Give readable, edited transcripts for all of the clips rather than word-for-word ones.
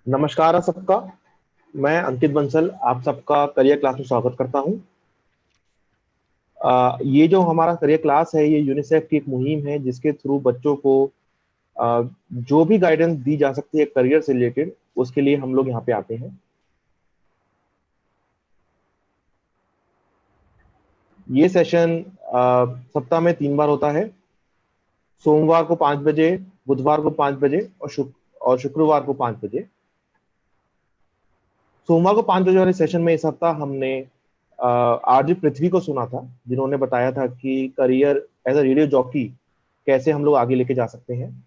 नमस्कार आप सबका। मैं अंकित बंसल आप सबका करियर क्लास में स्वागत करता हूं। ये जो हमारा करियर क्लास है ये यूनिसेफ की एक मुहिम है जिसके थ्रू बच्चों को जो भी गाइडेंस दी जा सकती है करियर से रिलेटेड उसके लिए हम लोग यहाँ पे आते हैं। ये सेशन सप्ताह में 3 बार होता है। सोमवार को 5 बजे, बुधवार को 5 बजे और शुक्रवार को 5 बजे। सोमवार को 5 बजे वाले सेशन में इस हफ्ता हमने आरजे पृथ्वी को सुना था जिन्होंने बताया था कि career as a radio jockey कैसे हम लोग आगे लेके जा सकते हैं।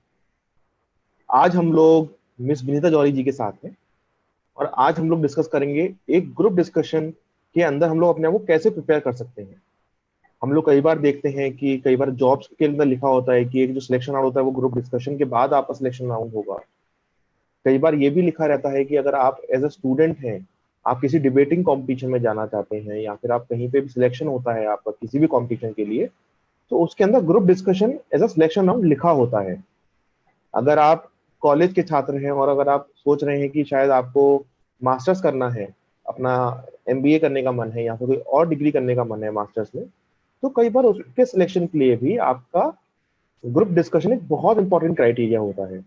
आज हम लोग मिस विनीता जौहरी जी के साथ हैं और आज हम लोग डिस्कस करेंगे एक ग्रुप डिस्कशन के अंदर हम लोग अपने आप को कैसे प्रिपेयर कर सकते हैं। हम लोग कई बार देखते हैं कि कई बार जॉब्स के अंदर लिखा होता है कि एक जो सिलेक्शन राउंड होता है वो ग्रुप डिस्कशन के बाद आपका सिलेक्शन राउंड होगा। कई बार ये भी लिखा रहता है कि अगर आप एज अ स्टूडेंट हैं, आप किसी डिबेटिंग कंपटीशन में जाना चाहते हैं या फिर आप कहीं पे भी सिलेक्शन होता है आपका किसी भी कंपटीशन के लिए, तो उसके अंदर group discussion as a selection round लिखा होता है। अगर आप कॉलेज के छात्र हैं और अगर आप सोच रहे हैं कि शायद आपको मास्टर्स करना है, अपना एमबीए करने का मन है या फिर कोई और डिग्री करने का मन है मास्टर्स में, तो कई बार उसके सिलेक्शन के लिए भी आपका ग्रुप डिस्कशन एक बहुत इंपॉर्टेंट क्राइटेरिया होता है।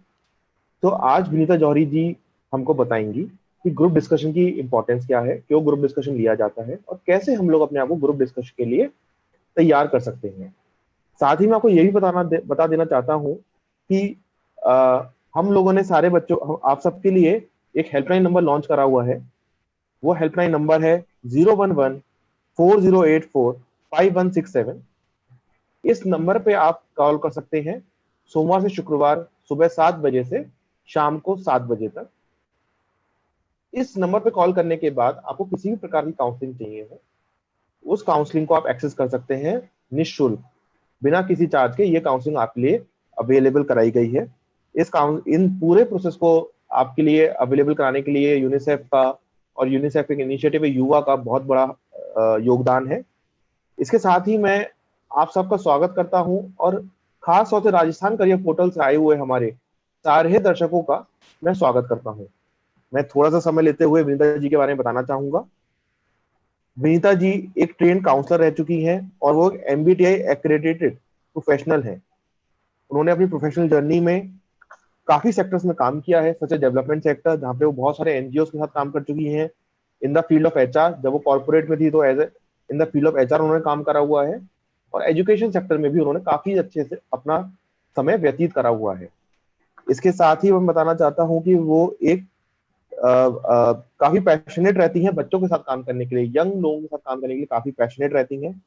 तो आज विनीता जौहरी जी हमको बताएंगी कि ग्रुप डिस्कशन की इंपॉर्टेंस क्या है, क्यों ग्रुप डिस्कशन लिया जाता है और कैसे हम लोग अपने आप को ग्रुप डिस्कशन के लिए तैयार कर सकते हैं। साथ ही मैं आपको ये भी बता देना चाहता हूँ कि आ, हम लोगों ने सारे बच्चों आप सबके लिए एक हेल्पलाइन नंबर लॉन्च करा हुआ है। वो हेल्पलाइन नंबर है 011-4084-5167। इस नंबर पे आप कॉल कर सकते हैं सोमवार से शुक्रवार सुबह 7 बजे से शाम को 7 बजे तक। इस नंबर पे कॉल करने के बाद आपको किसी भी प्रकार की काउंसलिंग चाहिए हो, उस काउंसलिंग को आप एक्सेस कर सकते हैं निःशुल्क, बिना किसी चार्ज के। ये काउंसलिंग आपके लिए अवेलेबल कराई गई है। इन पूरे प्रोसेस को आपके लिए अवेलेबल कराने के लिए यूनिसेफ का और यूनिसेफ एक इनिशिएटिव युवा का बहुत बड़ा योगदान है। इसके साथ ही मैं आप सबका स्वागत करता हूं और खास तौर से राजस्थान करियर पोर्टल से आए हुए हमारे सारे दर्शकों का मैं स्वागत करता हूं। मैं थोड़ा सा समय लेते हुए विनीता जी के बारे में बताना चाहूंगा। विनीता जी एक ट्रेन काउंसलर रह चुकी हैं और वो एमबीटीआई एक्रेडिटेड प्रोफेशनल हैं। उन्होंने अपनी प्रोफेशनल जर्नी में काफी सेक्टर्स में काम किया है, सच डेवलपमेंट सेक्टर जहाँ पे वो बहुत सारे एनजीओ के साथ काम कर चुकी हैं। In the field of HR, जब वो कॉर्पोरेट में थी तो as in the field of HR उन्होंने काम करा हुआ है। और एजुकेशन सेक्टर में भी उन्होंने काफी अच्छे से अपना समय व्यतीत करा हुआ है। इसके साथ ही मैं बताना चाहता हूँ कि वो एक काफी पैशनेट रहती हैं बच्चों के साथ काम करने के लिए, यंग लोगों के साथ काम करने के लिए काफी पैशनेट रहती हैं।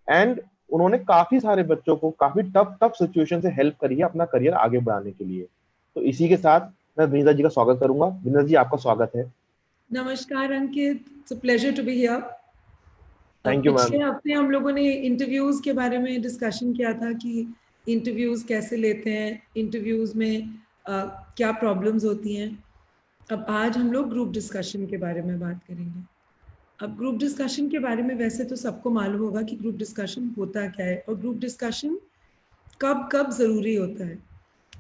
एंड उन्होंने काफी सारे बच्चों को काफी टफ टफ सिचुएशन से हेल्प करी है अपना करियर आगे बढ़ाने के लिए। तो इसी के साथ मैं विनीता जी का स्वागत करूंगा। विनीता जी आपका स्वागत है। नमस्कार Ankit, it's a pleasure to be here. Thank you ma'am. पिछले हफ्ते हम लोगों ने इंटरव्यूज के बारे में डिस्कशन किया था कि इंटरव्यूज कैसे लेते हैं, इंटरव्यूज में क्या प्रॉब्लम्स होती हैं। अब आज हम लोग ग्रुप डिस्कशन के बारे में बात करेंगे। अब ग्रुप डिस्कशन के बारे में वैसे तो सबको मालूम होगा कि ग्रुप डिस्कशन होता क्या है और ग्रुप डिस्कशन कब कब ज़रूरी होता है।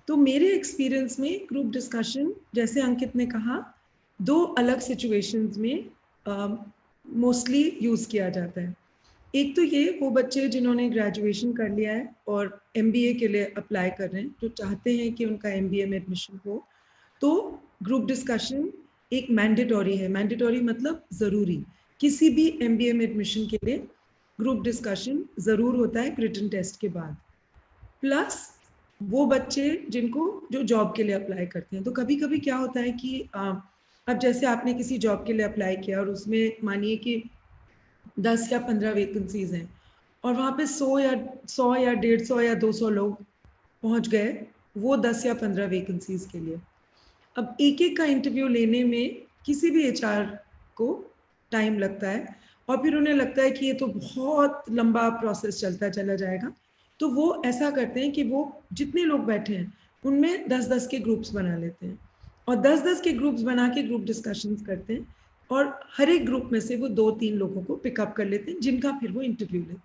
तो मेरे एक्सपीरियंस में ग्रुप डिस्कशन, जैसे अंकित ने कहा, 2 अलग सिचुएशंस में मोस्टली यूज़ किया जाता है। एक तो ये वो बच्चे जिन्होंने ग्रेजुएशन कर लिया है और एमबीए के लिए अप्लाई कर रहे हैं, जो चाहते हैं कि उनका एमबीए में एडमिशन हो, तो ग्रुप डिस्कशन एक मैंडेटरी है। मैंडेटरी मतलब ज़रूरी। किसी भी एमबीए में एडमिशन के लिए ग्रुप डिस्कशन ज़रूर होता है रिटन टेस्ट के बाद। प्लस वो बच्चे जिनको जो जॉब के लिए अप्लाई करते हैं, तो कभी कभी क्या होता है कि अब जैसे आपने किसी जॉब के लिए अप्लाई किया और उसमें मानिए कि 10 या 15 वैकेंसीज हैं और वहाँ पे 100 या 150 या 200 लोग पहुँच गए वो 10 या 15 वैकेंसीज के लिए। अब एक एक का इंटरव्यू लेने में किसी भी एचआर को टाइम लगता है और फिर उन्हें लगता है कि ये तो बहुत लंबा प्रोसेस चलता चला जाएगा। तो वो ऐसा करते हैं कि वो जितने लोग बैठे हैं उनमें 10-10 के ग्रुप्स बना लेते हैं और 10-10 के ग्रुप्स बना के ग्रुप डिस्कशंस करते हैं और हर एक ग्रुप में से वो 2-3 लोगों को पिकअप कर लेते हैं जिनका फिर वो इंटरव्यू लेते हैं।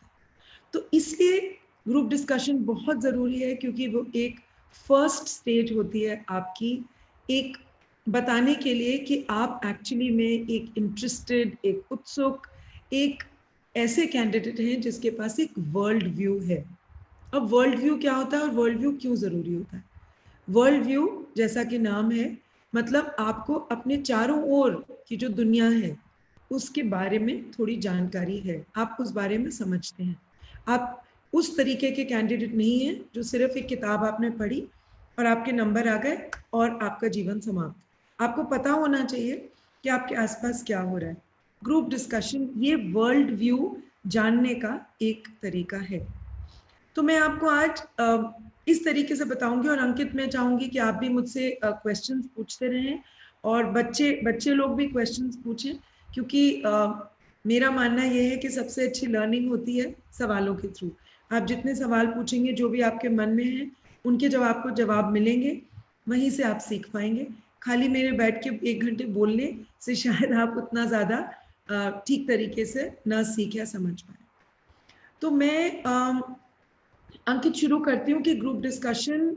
तो इसलिए ग्रुप डिस्कशन बहुत ज़रूरी है, क्योंकि वो एक फर्स्ट स्टेज होती है आपकी एक बताने के लिए कि आप एक्चुअली में एक इंटरेस्टेड, एक उत्सुक, एक ऐसे कैंडिडेट हैं जिसके पास एक वर्ल्ड व्यू है। अब वर्ल्ड व्यू क्या होता है और वर्ल्ड व्यू क्यों जरूरी होता है? वर्ल्ड व्यू जैसा कि नाम है, मतलब आपको अपने चारों ओर की जो दुनिया है उसके बारे में थोड़ी जानकारी है, आप उस बारे में समझते हैं। आप उस तरीके के कैंडिडेट नहीं है जो सिर्फ एक किताब आपने पढ़ी और आपके नंबर आ गए और आपका जीवन समाप्त। आपको पता होना चाहिए कि आपके आसपास क्या हो रहा है। ग्रुप डिस्कशन ये वर्ल्ड व्यू जानने का एक तरीका है। तो मैं आपको आज इस तरीके से बताऊंगी, और अंकित मैं चाहूंगी कि आप भी मुझसे क्वेश्चंस पूछते रहें और बच्चे लोग भी क्वेश्चंस पूछें, क्योंकि मेरा मानना यह है कि सबसे अच्छी लर्निंग होती है सवालों के थ्रू। आप जितने सवाल पूछेंगे, जो भी आपके मन में है, उनके जब आपको जवाब मिलेंगे, वहीं से आप सीख पाएंगे। खाली मेरे बैठ के 1 घंटे बोलने से शायद आप उतना ज़्यादा ठीक तरीके से ना सीख या समझ पाए। तो मैं अंकित शुरू करती हूँ कि ग्रुप डिस्कशन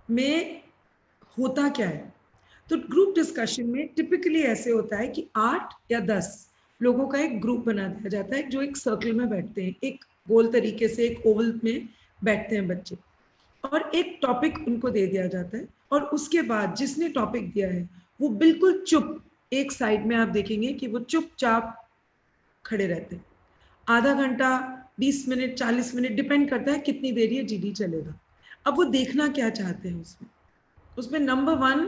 में होता क्या है। तो ग्रुप डिस्कशन में टिपिकली ऐसे होता है कि 8 या 10 लोगों का एक ग्रुप बना दिया जाता है जो एक सर्कल में बैठते हैं, एक गोल तरीके से एक ओवल में बैठते हैं बच्चे, और एक टॉपिक उनको दे दिया जाता है। और उसके बाद जिसने टॉपिक दिया है वो बिल्कुल चुप, एक साइड में आप देखेंगे कि वो चुपचाप खड़े रहते हैं। आधा घंटा, 20 मिनट, 40 मिनट, डिपेंड करता है कितनी देर ये जीडी चलेगा। अब वो देखना क्या चाहते हैं उसमें? उसमें नंबर 1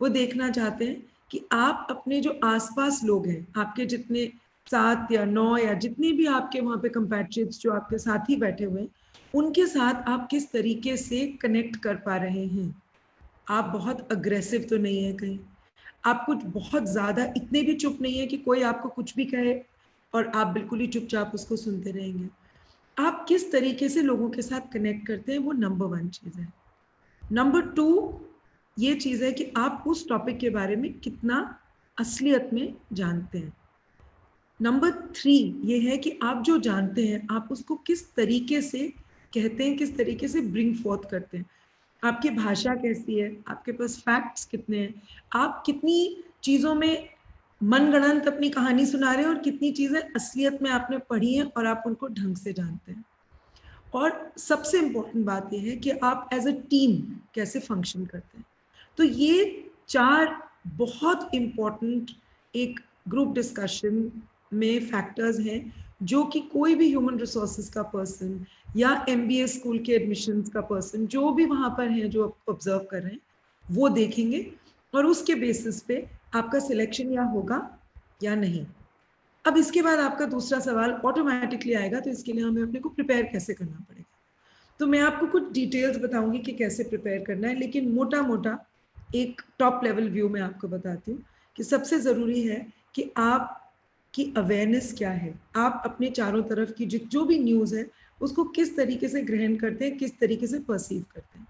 वो देखना चाहते हैं कि आप अपने जो आसपास लोग हैं, आपके जितने 7 या 9 या जितने भी आपके वहाँ पे कंपैट्रियट्स जो आपके साथ ही बैठे हुए हैं, उनके साथ आप किस तरीके से कनेक्ट कर पा रहे हैं। आप बहुत अग्रेसिव तो नहीं है कहीं, आप कुछ बहुत ज्यादा इतने भी चुप नहीं है कि कोई आपको कुछ भी कहे और आप बिल्कुल ही चुपचाप उसको सुनते रहेंगे। आप किस तरीके से लोगों के साथ कनेक्ट करते हैं, वो नंबर 1 चीज है। नंबर 2 ये चीज है कि आप उस टॉपिक के बारे में कितना असलियत में जानते हैं। नंबर 3 ये है कि आप जो जानते हैं आप उसको किस तरीके से कहते हैं, किस तरीके से ब्रिंग फोर्थ करते हैं। आपकी भाषा कैसी है, आपके पास फैक्ट्स कितने हैं, आप कितनी चीजों में मनगढ़ंत अपनी कहानी सुना रहे हैं और कितनी चीजें असलियत में आपने पढ़ी हैं और आप उनको ढंग से जानते हैं। और सबसे इंपॉर्टेंट बात यह है कि आप एज अ टीम कैसे फंक्शन करते हैं। तो ये 4 बहुत इंपॉर्टेंट एक ग्रुप डिस्कशन में फैक्टर्स हैं जो कि कोई भी ह्यूमन रिसोर्सेज का पर्सन या MBA स्कूल के एडमिशंस का पर्सन जो भी वहां पर है, जो ऑब्जर्व कर रहे हैं, वो देखेंगे और उसके बेसिस पे आपका सिलेक्शन या होगा या नहीं। अब इसके बाद आपका दूसरा सवाल ऑटोमेटिकली आएगा, तो इसके लिए हमें अपने को प्रिपेयर कैसे करना पड़ेगा। तो मैं आपको कुछ डिटेल्स बताऊंगी कि कैसे प्रिपेयर करना है, लेकिन मोटा मोटा एक टॉप लेवल व्यू में आपको बताती हूँ कि सबसे ज़रूरी है कि आपकी अवेयरनेस क्या है, आप अपने चारों तरफ की जो भी न्यूज़ है उसको किस तरीके से ग्रहण करते हैं, किस तरीके से परसीव करते हैं,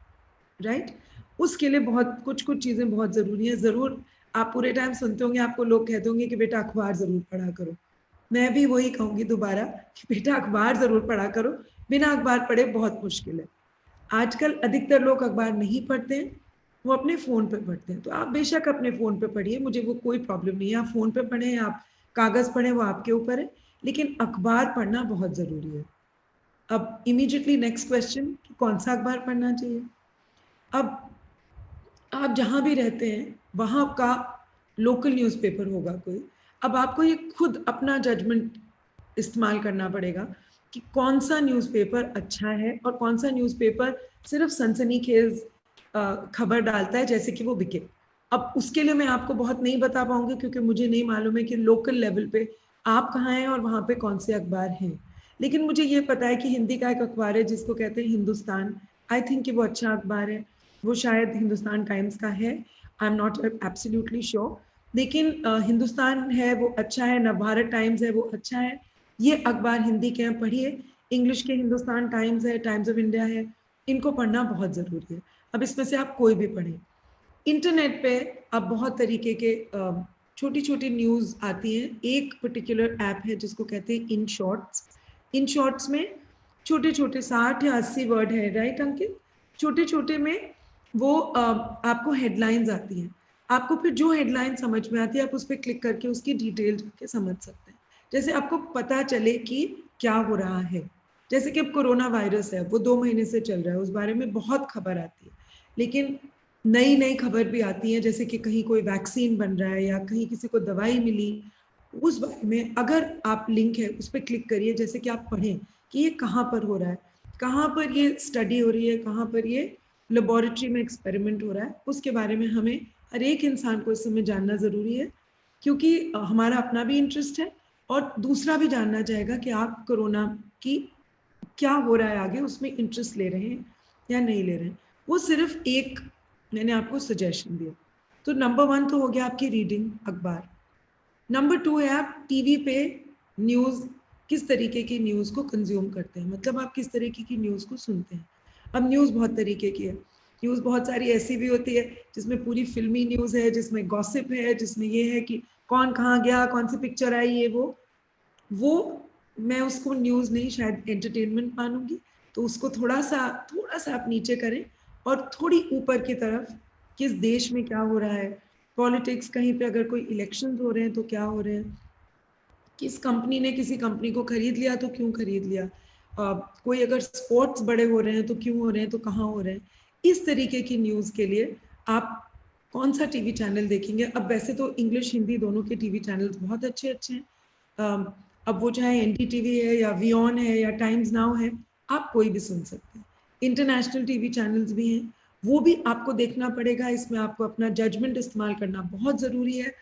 राइट। उसके लिए बहुत कुछ चीज़ें बहुत ज़रूरी हैं। ज़रूर आप पूरे टाइम सुनते होंगे, आपको लोग कहते होंगे कि बेटा अखबार ज़रूर पढ़ा करो। मैं भी वही कहूँगी दोबारा कि बेटा अखबार ज़रूर पढ़ा करो, बिना अखबार पढ़े बहुत मुश्किल है। आजकल अधिकतर लोग अखबार नहीं पढ़ते हैं, वो अपने फ़ोन पे पढ़ते हैं। तो आप बेशक अपने फ़ोन पे पढ़िए, मुझे वो कोई प्रॉब्लम नहीं है। आप फ़ोन पे पढ़ें या आप कागज़ पढ़ें, वो आपके ऊपर है, लेकिन अखबार पढ़ना बहुत ज़रूरी है। अब इमीडिएटली नेक्स्ट क्वेश्चन, कौन सा अखबार पढ़ना चाहिए? अब आप जहाँ भी रहते हैं वहाँ का लोकल न्यूज़पेपर होगा कोई। अब आपको ये खुद अपना जजमेंट इस्तेमाल करना पड़ेगा कि कौन सा न्यूज़पेपर अच्छा है और कौन सा न्यूज़पेपर सिर्फ सनसनीखेज खबर डालता है जैसे कि वो बिके। अब उसके लिए मैं आपको बहुत नहीं बता पाऊंगी क्योंकि मुझे नहीं मालूम है कि लोकल लेवल पे आप कहाँ हैं और वहाँ पे कौन से अखबार हैं। लेकिन मुझे ये पता है कि हिंदी का एक अखबार है जिसको कहते हैं हिंदुस्तान। आई थिंक कि वो अच्छा अखबार है, वो शायद हिंदुस्तान टाइम्स का है, I am not absolutely sure, लेकिन हिंदुस्तान है वो अच्छा है, नवभारत टाइम्स है वो अच्छा है। ये अखबार हिंदी के हैं, पढ़िए। इंग्लिश के हिंदुस्तान टाइम्स है, टाइम्स ऑफ इंडिया है, इनको पढ़ना बहुत ज़रूरी है। अब इसमें से आप कोई भी पढ़ें। इंटरनेट पे अब बहुत तरीके के छोटी छोटी न्यूज़ आती हैं। एक पर्टिकुलर ऐप है जिसको कहते हैं इन शॉर्ट्स। इन शॉर्ट्स में छोटे छोटे 60 या 80 वर्ड है, राइट अंकित? छोटे छोटे में वो आपको हेडलाइंस आती हैं। आपको फिर जो हेडलाइन समझ में आती है आप उस पर क्लिक करके उसकी डिटेल जाके समझ सकते हैं, जैसे आपको पता चले कि क्या हो रहा है। जैसे कि अब कोरोना वायरस है, वो 2 महीने से चल रहा है, उस बारे में बहुत खबर आती है, लेकिन नई नई खबर भी आती है, जैसे कि कहीं कोई वैक्सीन बन रहा है या कहीं किसी को दवाई मिली, उस बारे में अगर आप लिंक है उस पर क्लिक करिए, जैसे कि आप पढ़ें कि ये कहाँ पर हो रहा है, कहाँ पर ये स्टडी हो रही है, कहाँ पर ये लेबोरेटरी में एक्सपेरिमेंट हो रहा है, उसके बारे में हमें हर एक इंसान को इस समय जानना ज़रूरी है, क्योंकि हमारा अपना भी इंटरेस्ट है और दूसरा भी जानना चाहेगा कि आप कोरोना की क्या हो रहा है आगे, उसमें इंटरेस्ट ले रहे हैं या नहीं ले रहे हैं। वो सिर्फ एक मैंने आपको सजेशन दिया। तो नंबर 1 तो हो गया आपकी रीडिंग, अखबार। नंबर 2 है आप टीवी पे न्यूज़, किस तरीके की न्यूज़ को कंज्यूम करते हैं, मतलब आप किस तरीके की न्यूज़ को सुनते हैं। अब न्यूज़ बहुत तरीके की है, न्यूज़ बहुत सारी ऐसी भी होती है जिसमें पूरी फिल्मी न्यूज़ है, जिसमें गॉसिप है, जिसमें ये है कि कौन कहाँ गया, कौन सी पिक्चर आई, ये वो मैं उसको न्यूज़ नहीं, शायद एंटरटेनमेंट मानूंगी। तो उसको थोड़ा सा आप नीचे करें और थोड़ी ऊपर की तरफ, किस देश में क्या हो रहा है, पॉलिटिक्स, कहीं पे अगर कोई इलेक्शन हो रहे हैं तो क्या हो रहे हैं, किस कंपनी ने किसी कंपनी को खरीद लिया तो क्यों खरीद लिया, कोई अगर स्पोर्ट्स बड़े हो रहे हैं तो क्यों हो रहे हैं, तो कहाँ हो रहे हैं। इस तरीके की न्यूज़ के लिए आप कौन सा टीवी चैनल देखेंगे। अब वैसे तो इंग्लिश हिंदी दोनों के टीवी चैनल्स बहुत अच्छे अच्छे हैं, अब वो चाहे एनडीटीवी है या वीऑन है या टाइम्स नाउ है, आप कोई भी सुन सकते हैं। इंटरनेशनल टीवी चैनल्स भी हैं, वो भी आपको देखना पड़ेगा, इसमें आपको अपना जजमेंट इस्तेमाल करना बहुत ज़रूरी है,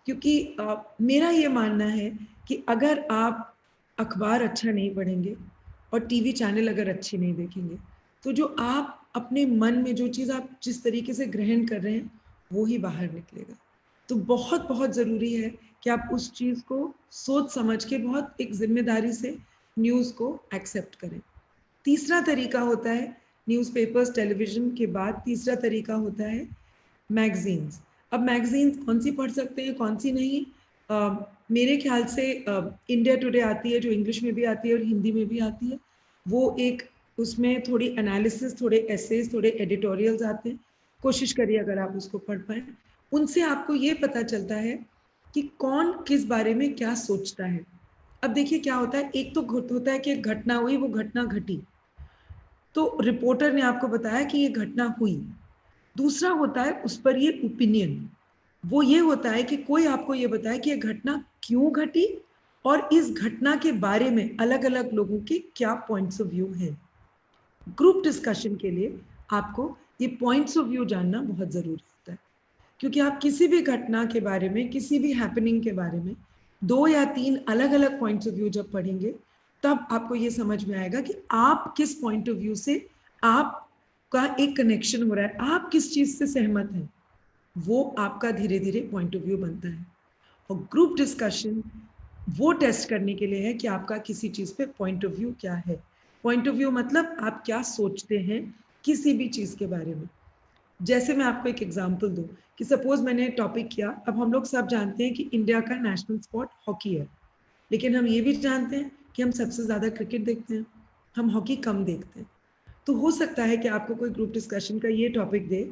क्योंकि मेरा ये मानना है कि अगर आप अखबार अच्छा नहीं पढ़ेंगे और टीवी चैनल अगर अच्छे नहीं देखेंगे, तो जो आप अपने मन में जो चीज़ आप जिस तरीके से ग्रहण कर रहे हैं वो ही बाहर निकलेगा। तो बहुत बहुत ज़रूरी है कि आप उस चीज़ को सोच समझ के बहुत एक जिम्मेदारी से न्यूज़ को एक्सेप्ट करें। तीसरा तरीका होता है, न्यूज़पेपर्स टेलीविज़न के बाद तीसरा तरीका होता है मैगजीन्स। अब मैगजीन्स कौन सी पढ़ सकते हैं, कौन सी नहीं, मेरे ख्याल से इंडिया टुडे आती है जो इंग्लिश में भी आती है और हिंदी में भी आती है, वो एक उसमें थोड़ी एनालिसिस, थोड़े एसेज, थोड़े एडिटोरियल्स आते हैं, कोशिश करिए अगर आप उसको पढ़ पाएँ। उनसे आपको ये पता चलता है कि कौन किस बारे में क्या सोचता है। अब देखिए क्या होता है, एक तो होता है कि एक घटना हुई, वो घटना घटी, तो रिपोर्टर ने आपको बताया कि ये घटना हुई। दूसरा होता है उस पर ये ओपिनियन, वो ये होता है कि कोई आपको ये बताए कि ये घटना क्यों घटी और इस घटना के बारे में अलग अलग लोगों के क्या पॉइंट्स ऑफ व्यू हैं। ग्रुप डिस्कशन के लिए आपको ये पॉइंट्स ऑफ व्यू जानना बहुत ज़रूरी होता है, क्योंकि आप किसी भी घटना के बारे में, किसी भी हैपनिंग के बारे में 2 या 3 अलग अलग पॉइंट्स ऑफ व्यू जब पढ़ेंगे, तब आपको ये समझ में आएगा कि आप किस पॉइंट ऑफ व्यू से आपका एक कनेक्शन हो रहा है, आप किस चीज़ से सहमत हैं, वो आपका धीरे धीरे पॉइंट ऑफ व्यू बनता है। और ग्रुप डिस्कशन वो टेस्ट करने के लिए है कि आपका किसी चीज़ पे पॉइंट ऑफ व्यू क्या है। पॉइंट ऑफ व्यू मतलब आप क्या सोचते हैं किसी भी चीज़ के बारे में। जैसे मैं आपको एक एग्जांपल दूं कि सपोज मैंने टॉपिक किया, अब हम लोग सब जानते हैं कि इंडिया का नेशनल स्पोर्ट हॉकी है, लेकिन हम ये भी जानते हैं कि हम सबसे ज़्यादा क्रिकेट देखते हैं, हम हॉकी कम देखते हैं। तो हो सकता है कि आपको कोई ग्रुप डिस्कशन का ये टॉपिक दे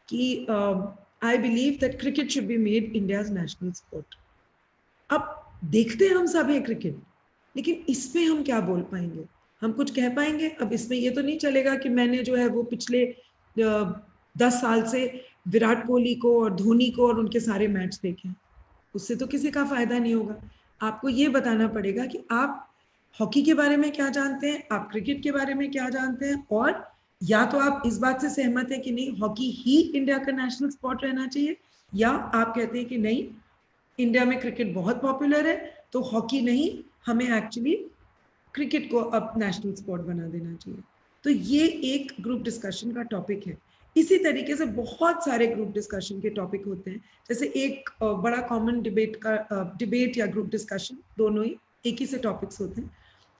कि I believe that cricket should be made India's national sport. अब देखते हैं हम सब हैं क्रिकेट, लेकिन इसमें हम क्या बोल पाएंगे, हम कुछ कह पाएंगे। अब इसमें ये तो नहीं चलेगा कि मैंने जो है वो पिछले 10 साल से विराट कोहली को और धोनी को और उनके सारे मैच देखे, उससे तो किसी का फायदा नहीं होगा। आपको ये बताना पड़ेगा कि आप हॉकी के बारे में क्या जानते हैं, आप क्रिकेट के बारे में क्या जानते हैं, और या तो आप इस बात से सहमत हैं कि नहीं हॉकी ही इंडिया का नेशनल स्पोर्ट रहना चाहिए, या आप कहते हैं कि नहीं इंडिया में क्रिकेट बहुत पॉपुलर है तो हॉकी नहीं, हमें एक्चुअली क्रिकेट को अब नेशनल स्पोर्ट बना देना चाहिए। तो ये एक ग्रुप डिस्कशन का टॉपिक है। इसी तरीके से बहुत सारे ग्रुप डिस्कशन के टॉपिक होते हैं। जैसे एक बड़ा कॉमन डिबेट या ग्रुप डिस्कशन, दोनों ही एक ही से टॉपिक्स होते हैं।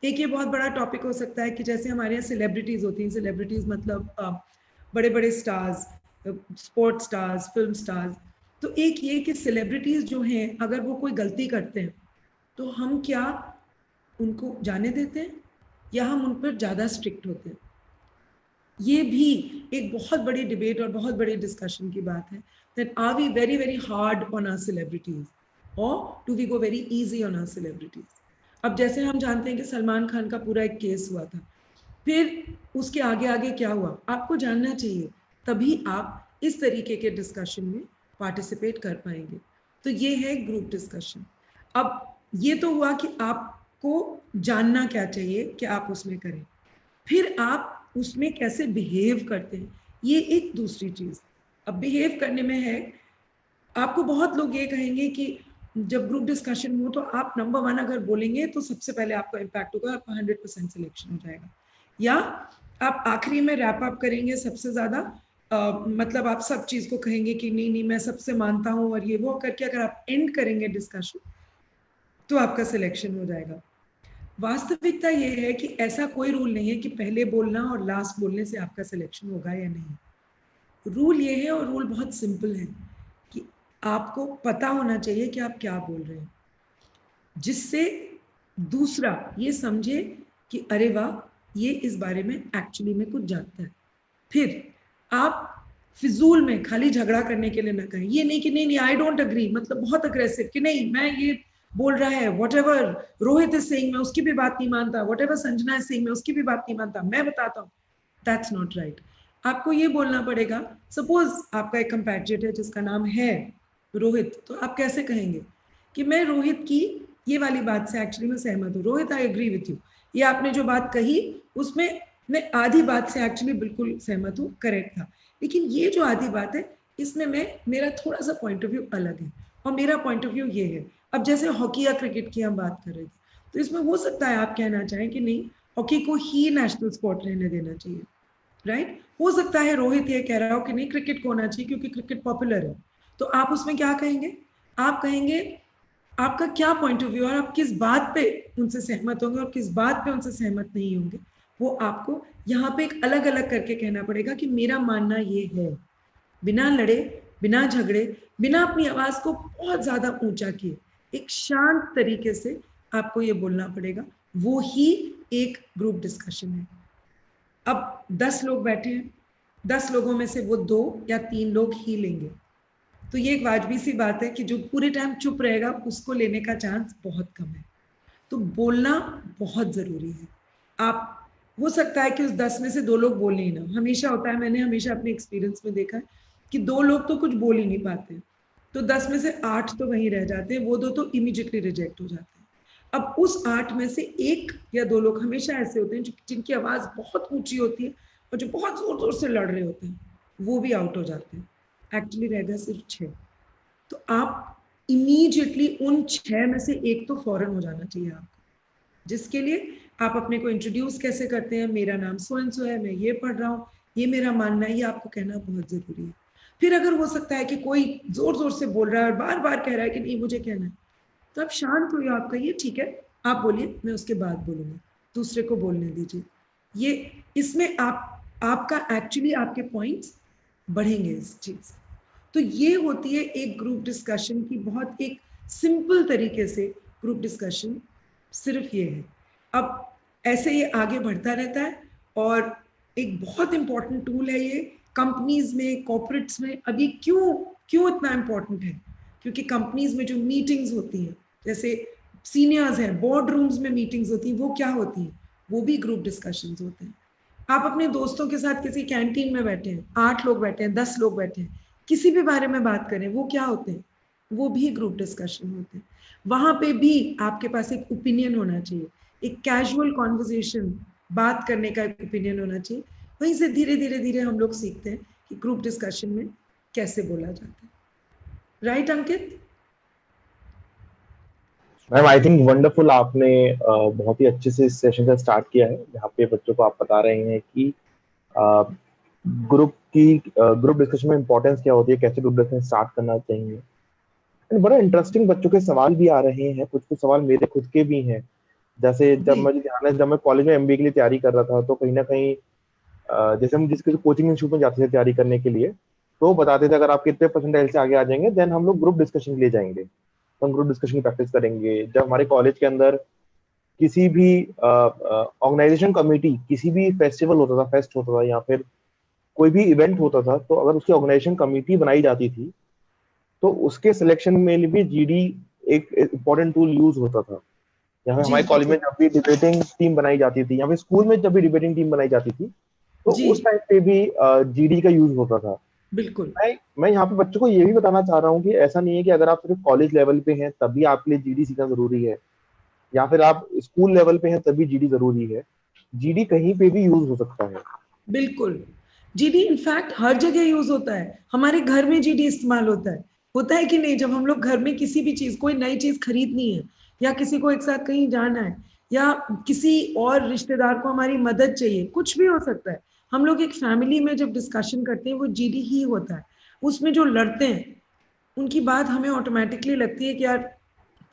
एक ये बहुत बड़ा टॉपिक हो सकता है कि जैसे हमारे यहाँ सेलिब्रिटीज होती हैं, सेलिब्रिटीज मतलब बड़े बड़े stars, sports stars, film stars. तो एक ये कि सेलिब्रिटीज जो हैं अगर वो कोई गलती करते हैं तो हम क्या उनको जाने देते हैं या हम उन पर ज़्यादा स्ट्रिक्ट होते हैं। ये भी एक बहुत बड़ी डिबेट और बहुत बड़ी डिस्कशन की बात है, that are we very very hard on our celebrities or do we go very easy on our celebrities? अब जैसे हम जानते हैं कि सलमान खान का पूरा एक केस हुआ था, फिर उसके आगे आगे क्या हुआ आपको जानना चाहिए, तभी आप इस तरीके के डिस्कशन में पार्टिसिपेट कर पाएंगे। तो ये है ग्रुप डिस्कशन। अब ये तो हुआ कि आपको जानना क्या चाहिए कि आप उसमें करें, फिर आप उसमें कैसे बिहेव करते हैं, ये एक दूसरी चीज। अब बिहेव करने में है, आपको बहुत लोग ये कहेंगे कि जब ग्रुप डिस्कशन हो तो आप नंबर 1 अगर बोलेंगे तो सबसे पहले आपका इम्पैक्ट होगा, आपका 100% सिलेक्शन हो जाएगा, या आप आखिरी में रैप अप करेंगे सबसे ज्यादा, मतलब आप सब चीज को कहेंगे कि नहीं नहीं मैं सबसे मानता हूं और ये वो करके अगर आप एंड करेंगे डिस्कशन तो आपका सिलेक्शन हो जाएगा। वास्तविकता ये है कि ऐसा कोई रूल नहीं है कि पहले बोलना और लास्ट बोलने से आपका सिलेक्शन होगा या नहीं। रूल ये है, और रूल बहुत सिंपल है, कि आपको पता होना चाहिए कि आप क्या बोल रहे हैं, जिससे दूसरा ये समझे कि अरे वाह ये इस बारे में एक्चुअली में कुछ जानता है। फिर आप फिजूल में खाली झगड़ा करने के लिए ना कहें, ये नहीं कि नहीं नहीं आई डोंट अग्री, मतलब बहुत अग्रेसिव कि नहीं मैं ये बोल रहा है, what ever Rohit is saying मैं उसकी भी बात नहीं मानता, what ever Sanjana is saying मैं उसकी भी बात नहीं मानता, मैं बताता हूँ। That's not right. आपको ये बोलना पड़ेगा, सपोज आपका एक कंपैट्रियट है जिसका नाम है रोहित, तो आप कैसे कहेंगे कि मैं रोहित की ये वाली बात से एक्चुअली मैं सहमत हूँ, Rohit I agree with you, ये आपने जो बात कही उसमें मैं आधी बात से एक्चुअली बिल्कुल सहमत हूँ, करेक्ट था, लेकिन ये जो आधी बात है इसमें मैं मेरा थोड़ा सा पॉइंट ऑफ व्यू अलग है, और मेरा पॉइंट ऑफ व्यू ये है। अब जैसे हॉकी या क्रिकेट की हम बात कर रहे थे, तो इसमें हो सकता है आप कहना चाहें कि नहीं हॉकी को ही नेशनल स्पोर्ट रहने देना चाहिए, राइट। हो सकता है रोहित ये कह रहा हो कि नहीं क्रिकेट को होना चाहिए क्योंकि क्रिकेट पॉपुलर है, तो आप उसमें क्या कहेंगे, आप कहेंगे आपका क्या पॉइंट ऑफ व्यू और आप किस बात पे उनसे सहमत होंगे और किस बात पे उनसे सहमत नहीं होंगे, वो आपको यहाँ पे एक अलग अलग करके कहना पड़ेगा कि मेरा मानना ये है, बिना लड़े, बिना झगड़े, बिना अपनी आवाज को बहुत ज्यादा ऊंचा किए, एक शांत तरीके से आपको ये बोलना पड़ेगा। वो ही एक ग्रुप डिस्कशन है। अब 10 लोग बैठे हैं, 10 लोगों में से वो 2 या 3 लोग ही लेंगे, तो ये एक वाजबी सी बात है कि जो पूरे टाइम चुप रहेगा उसको लेने का चांस बहुत कम है। तो बोलना बहुत जरूरी है। आप हो सकता है कि उस 10 में से 2 लोग बोल ही ना, हमेशा होता है, मैंने हमेशा अपने एक्सपीरियंस में देखा है कि 2 लोग तो कुछ बोल ही नहीं पाते, तो 10 में से 8 तो वहीं रह जाते हैं, वो 2 तो इमीडिएटली रिजेक्ट हो जाते हैं। अब उस 8 में से 1 या 2 लोग हमेशा ऐसे होते हैं जिनकी आवाज बहुत ऊंची होती है और जो बहुत जोर जोर से लड़ रहे होते हैं, वो भी आउट हो जाते हैं। एक्चुअली रह गए सिर्फ 6। तो आप इमीडिएटली उन 6 में से 1 तो फौरन हो जाना चाहिए आपको, जिसके लिए आप अपने को इंट्रोड्यूस कैसे करते हैं, मेरा नाम सो एंड सो है, मैं ये पढ़ रहा हूँ, ये मेरा मानना है, ये आपको कहना बहुत जरूरी है। फिर अगर हो सकता है कि कोई जोर जोर से बोल रहा है और बार बार कह रहा है कि नहीं मुझे कहना है, तो आप शांत होइए, आप कहिए ठीक है आप बोलिए, मैं उसके बाद बोलूंगा, दूसरे को बोलने दीजिए। ये इसमें आपका एक्चुअली आपके पॉइंट्स बढ़ेंगे इस चीज। तो ये होती है एक ग्रुप डिस्कशन की बहुत एक सिंपल तरीके से ग्रुप डिस्कशन सिर्फ ये है। अब ऐसे ये आगे बढ़ता रहता है, और एक बहुत इंपॉर्टेंट टूल है ये कंपनीज में, कॉर्पोरेट्स में। अब ये क्यों इतना इंपॉर्टेंट है, क्योंकि कंपनीज में जो मीटिंग्स होती हैं, जैसे सीनियर्स हैं, बोर्ड रूम्स में मीटिंग्स होती हैं, वो क्या होती हैं, वो भी ग्रुप डिस्कशंस होते हैं। आप अपने दोस्तों के साथ किसी कैंटीन में बैठे हैं, 8 लोग बैठे हैं, 10 लोग बैठे हैं, किसी भी बारे में बात करें, वो क्या होते हैं, वो भी ग्रुप डिस्कशन होते हैं। वहां पे भी आपके पास एक ओपिनियन होना चाहिए, एक कैजुअल कॉन्वर्सेशन, बात करने का एक ओपिनियन होना चाहिए। वहीं से धीरे धीरे धीरे हम लोग सीखते हैं कि ग्रुप डिस्कशन में कैसे बोला जाता है। Right Ankit? Ma'am I think wonderful, आपने बहुत ही अच्छे से इस सेशन का स्टार्ट किया है, जहाँ पे बच्चों को आप बता रहे हैं कि ग्रुप डिस्कशन में इंपॉर्टेंस क्या होती है, कैसे ग्रुप डिस्कशन स्टार्ट करना चाहिए। बड़ा इंटरेस्टिंग बच्चों के सवाल भी आ रहे हैं, कुछ कुछ सवाल मेरे खुद के भी हैं। जैसे जब मुझे ध्यान है, जब मैं कॉलेज में एमबीए के लिए तैयारी कर रहा था, तो कहीं ना कहीं जैसे हम जिसके कोचिंग इंस्टीट्यूट में जाते थे तैयारी करने के लिए, तो वो बताते थे अगर आप कितने परसेंटाइल से आगे आ जाएंगे देन हम लोग ग्रुप डिस्कशन के लिए जाएंगे, तो हम ग्रुप डिस्कशन की प्रैक्टिस करेंगे। जब हमारे कॉलेज के अंदर किसी भी ऑर्गेनाइजेशन कमेटी, किसी भी फेस्टिवल होता था, फेस्ट होता था, या फिर कोई भी इवेंट होता था, तो अगर उसकी ऑर्गेनाइजेशन कमेटी बनाई जाती थी तो उसके सिलेक्शन में भी जीडी एक इम्पोर्टेंट टूल यूज होता था। या फिर जी हमारे कॉलेज में बिल्कुल। जब भी डिबेटिंग टीम बनाई जाती थी, या फिर स्कूल में जब भी डिबेटिंग टीम बनाई जाती थी, तो जी उस टाइम पे भी जीडी का यूज होता था। बिल्कुल। मैं यहाँ पे बच्चों को ये भी बताना चाह रहा हूँ कि ऐसा नहीं है कि अगर आप सिर्फ कॉलेज लेवल पे हैं तभी आपके लिए जीडी सीखना जरूरी है, या फिर आप स्कूल लेवल पे हैं तभी जीडी जरूरी है। जीडी कहीं पे भी यूज हो सकता है। बिल्कुल, जीडी इनफैक्ट हर जगह यूज होता है। हमारे घर में जीडी इस्तेमाल होता है कि नहीं? जब हम लोग घर में किसी भी चीज, कोई नई चीज खरीदनी है, या किसी को एक साथ कहीं जाना है, या किसी और रिश्तेदार को हमारी मदद चाहिए, कुछ भी हो सकता है, हम लोग एक फैमिली में जब डिस्कशन करते हैं वो जीडी ही होता है। उसमें जो लड़ते हैं उनकी बात हमें ऑटोमेटिकली लगती है कि यार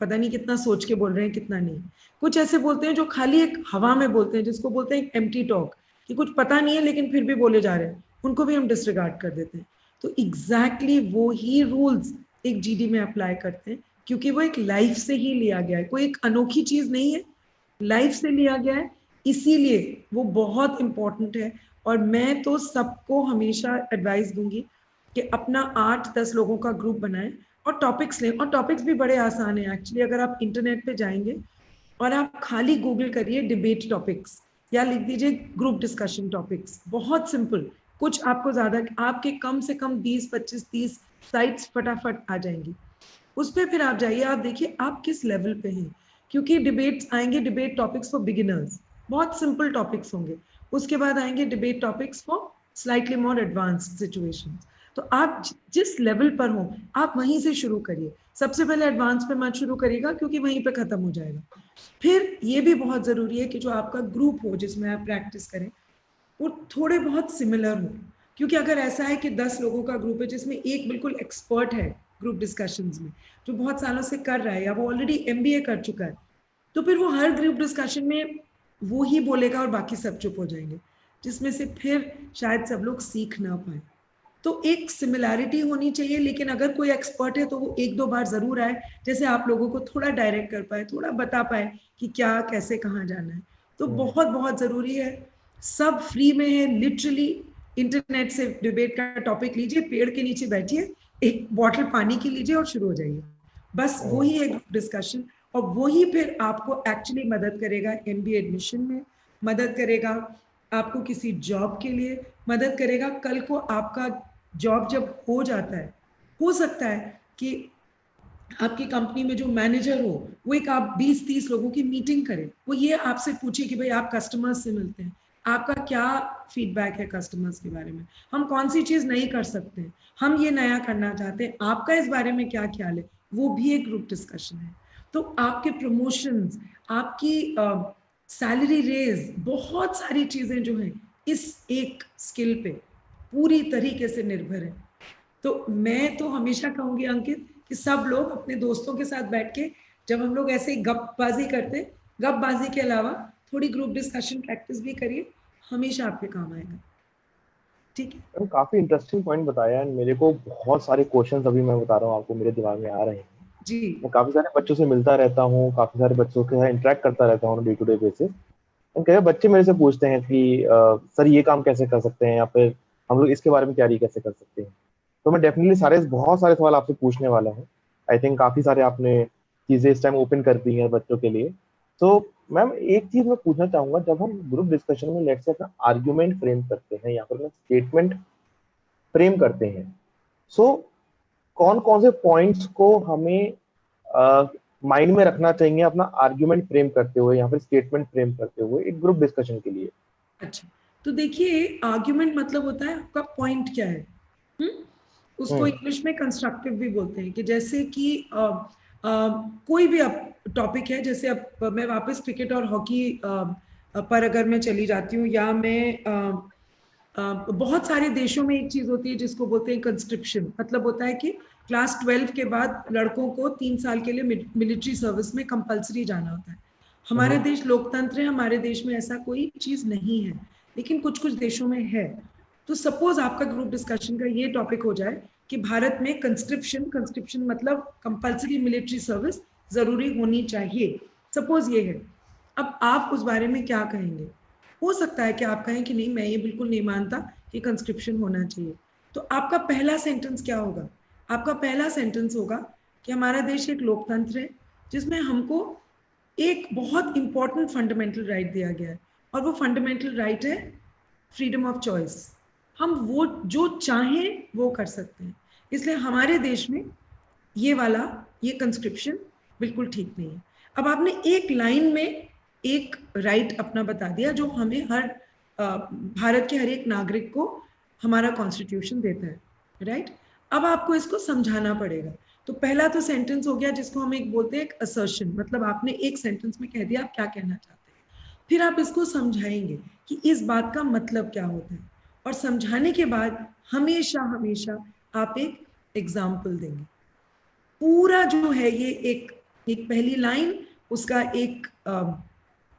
पता नहीं कितना सोच के बोल रहे हैं, कितना नहीं। कुछ ऐसे बोलते हैं जो खाली एक हवा में बोलते हैं, जिसको बोलते हैं एम्प्टी टॉक, कि कुछ पता नहीं है लेकिन फिर भी बोले जा रहे हैं, उनको भी हम डिसरिगार्ड कर देते हैं। तो एग्जैक्टली वो ही रूल्स एक जीडी में अप्लाई करते हैं, क्योंकि वो एक लाइफ से ही लिया गया है, कोई एक अनोखी चीज नहीं है, लाइफ से लिया गया है, इसीलिए वो बहुत इंपॉर्टेंट है। और मैं तो सबको हमेशा एडवाइस दूंगी कि अपना 8-10 लोगों का ग्रुप बनाएं और टॉपिक्स लें। और टॉपिक्स भी बड़े आसान हैं एक्चुअली। अगर आप इंटरनेट पे जाएंगे और आप खाली गूगल करिए डिबेट टॉपिक्स, या लिख दीजिए ग्रुप डिस्कशन टॉपिक्स, बहुत सिंपल। कुछ आपको ज्यादा, आपके कम से कम 20-25-30 साइट्स फटाफट आ जाएंगी। उस पर फिर आप जाइए, आप देखिए आप किस लेवल पे हैं, क्योंकि डिबेट्स आएंगे, डिबेट टॉपिक्स फॉर बिगिनर्स, बहुत सिंपल टॉपिक्स होंगे। उसके बाद आएंगे debate topics for slightly more advanced situations. तो आप जिस लेवल पर हो आप वहीं से शुरू करिए। सबसे पहले एडवांस पे मत शुरू करिएगा, क्योंकि वहीं पे खत्म हो जाएगा। फिर ये भी बहुत जरूरी है कि जो आपका ग्रुप हो जिसमें आप प्रैक्टिस करें, वो थोड़े बहुत सिमिलर हो। क्योंकि अगर ऐसा है कि 10 लोगों का ग्रुप है जिसमें एक बिल्कुल एक्सपर्ट है ग्रुप डिस्कशंस में, जो बहुत सालों से कर रहा है, या वो ऑलरेडी एमबीए कर चुका है, तो फिर वो हर ग्रुप डिस्कशन में वो ही बोलेगा और बाकी सब चुप हो जाएंगे, जिसमें से फिर शायद सब लोग सीख ना पाए। तो एक सिमिलैरिटी होनी चाहिए, लेकिन अगर कोई एक्सपर्ट है तो वो 1-2 बार जरूर आए, जैसे आप लोगों को थोड़ा डायरेक्ट कर पाए, थोड़ा बता पाए कि क्या कैसे कहाँ जाना है। तो बहुत बहुत जरूरी है। सब फ्री में है लिटरली। इंटरनेट से डिबेट का टॉपिक लीजिए, पेड़ के नीचे बैठिए, एक बॉटल पानी की लीजिए और शुरू हो जाइए। बस वही है ग्रुप डिस्कशन। और वही फिर आपको एक्चुअली मदद करेगा एमबीए एडमिशन में, मदद करेगा आपको किसी जॉब के लिए, मदद करेगा कल को आपका जॉब जब हो जाता है। हो सकता है कि आपकी कंपनी में जो मैनेजर हो वो एक आप 20-30 लोगों की मीटिंग करे, वो ये आपसे पूछे कि भाई आप कस्टमर्स से मिलते हैं, आपका क्या फीडबैक है कस्टमर्स के बारे में, हम कौन सी चीज नहीं कर सकते हैं, हम ये नया करना चाहते हैं, आपका इस बारे में क्या ख्याल है। वो भी एक ग्रुप डिस्कशन है। तो आपके प्रमोशंस, आपकी सैलरी रेज, बहुत सारी चीजें जो हैं इस एक स्किल पे पूरी तरीके से निर्भर है। तो मैं तो हमेशा कहूंगी अंकित कि सब लोग अपने दोस्तों के साथ बैठ के, जब हम लोग ऐसे ही गपबाजी करते, गपबाजी के अलावा थोड़ी ग्रुप डिस्कशन प्रैक्टिस भी करिए, हमेशा आपके काम आएगा। ठीक है? मैम काफी इंटरेस्टिंग पॉइंट बताया, एंड मेरे को बहुत सारे क्वेश्चंस अभी मैं बता रहा हूँ आपको मेरे दिमाग में आ रहे हैं। जी मैं काफी सारे बच्चों से मिलता रहता हूँ, काफी सारे बच्चों के साथ इंटरेक्ट करता रहता हूँ डे टू डे बेसिस। कई बच्चे मेरे से पूछते हैं कि सर ये काम कैसे कर सकते हैं, या फिर हम लोग इसके बारे में तैयारी कैसे कर सकते हैं। तो मैं डेफिनेटली बहुत सारे सवाल आपसे पूछने वाला हूँ। आई थिंक काफी सारे आपने चीजें इस टाइम ओपन कर दी हैं बच्चों के लिए। तो मैम एक चीज मैं पूछना चाहूंगा, जब हम ग्रुप डिस्कशन में लेट्स से अपना आर्ग्यूमेंट फ्रेम करते हैं या फिर स्टेटमेंट फ्रेम करते हैं, सो कौन कौन से पॉइंट्स को हमें माइंड में रखना चाहिए अपना आर्ग्यूमेंट फ्रेम करते हुए या फिर स्टेटमेंट फ्रेम करते हुए एक ग्रुप डिस्कशन के लिए। अच्छा, तो देखिए आर्ग्यूमेंट मतलब होता है आपका पॉइंट क्या है। हुँ? उसको हम्म। इंग्लिश में कंस्ट्रक्टिव भी बोलते हैं, कि जैसे कि कोई भी अब टॉपिक है, जैसे अब मैं वापस क्रिकेट और हॉकी पर अगर मैं चली जाती हूँ, या मैं बहुत सारे देशों में एक चीज होती है जिसको बोलते हैं कंस्क्रिप्शन। मतलब होता है कि क्लास 12 के बाद लड़कों को 3 साल के लिए मिलिट्री सर्विस में कंपलसरी जाना होता है। हमारे देश लोकतंत्र है, हमारे देश में ऐसा कोई चीज नहीं है, लेकिन कुछ कुछ देशों में है। तो सपोज आपका ग्रुप डिस्कशन का ये टॉपिक हो जाए कि भारत में कंस्क्रिप्शन, कंस्क्रिप्शन मतलब कंपलसरी मिलिट्री सर्विस जरूरी होनी चाहिए, सपोज ये है। अब आप उस बारे में क्या कहेंगे? हो सकता है कि आप कहें कि नहीं, मैं ये बिल्कुल नहीं मानता कि कंस्क्रिप्शन होना चाहिए। तो आपका पहला सेंटेंस क्या होगा? आपका पहला सेंटेंस होगा कि हमारा देश एक लोकतंत्र है जिसमें हमको एक बहुत इंपॉर्टेंट फंडामेंटल राइट दिया गया है, और वो फंडामेंटल राइट है फ्रीडम ऑफ चॉइस। हम वो जो चाहें वो कर सकते हैं। इसलिए हमारे देश में ये कंस्क्रिप्शन बिल्कुल ठीक नहीं है। अब आपने एक लाइन में एक राइट अपना बता दिया जो हमें भारत के हर एक नागरिक को हमारा कॉन्स्टिट्यूशन देता है, राइट? अब आपको इसको समझाना पड़ेगा। तो पहला तो सेंटेंस हो गया जिसको हम एक बोलते हैं एक असर्शन, मतलब आपने एक सेंटेंस में कह दिया आप क्या कहना चाहते हैं। फिर आप इसको समझाएंगे कि इस बात का मतलब क्या होता है, और समझाने के बाद हमेशा हमेशा आप एक एग्जाम्पल देंगे। पूरा जो है ये एक पहली लाइन, उसका एक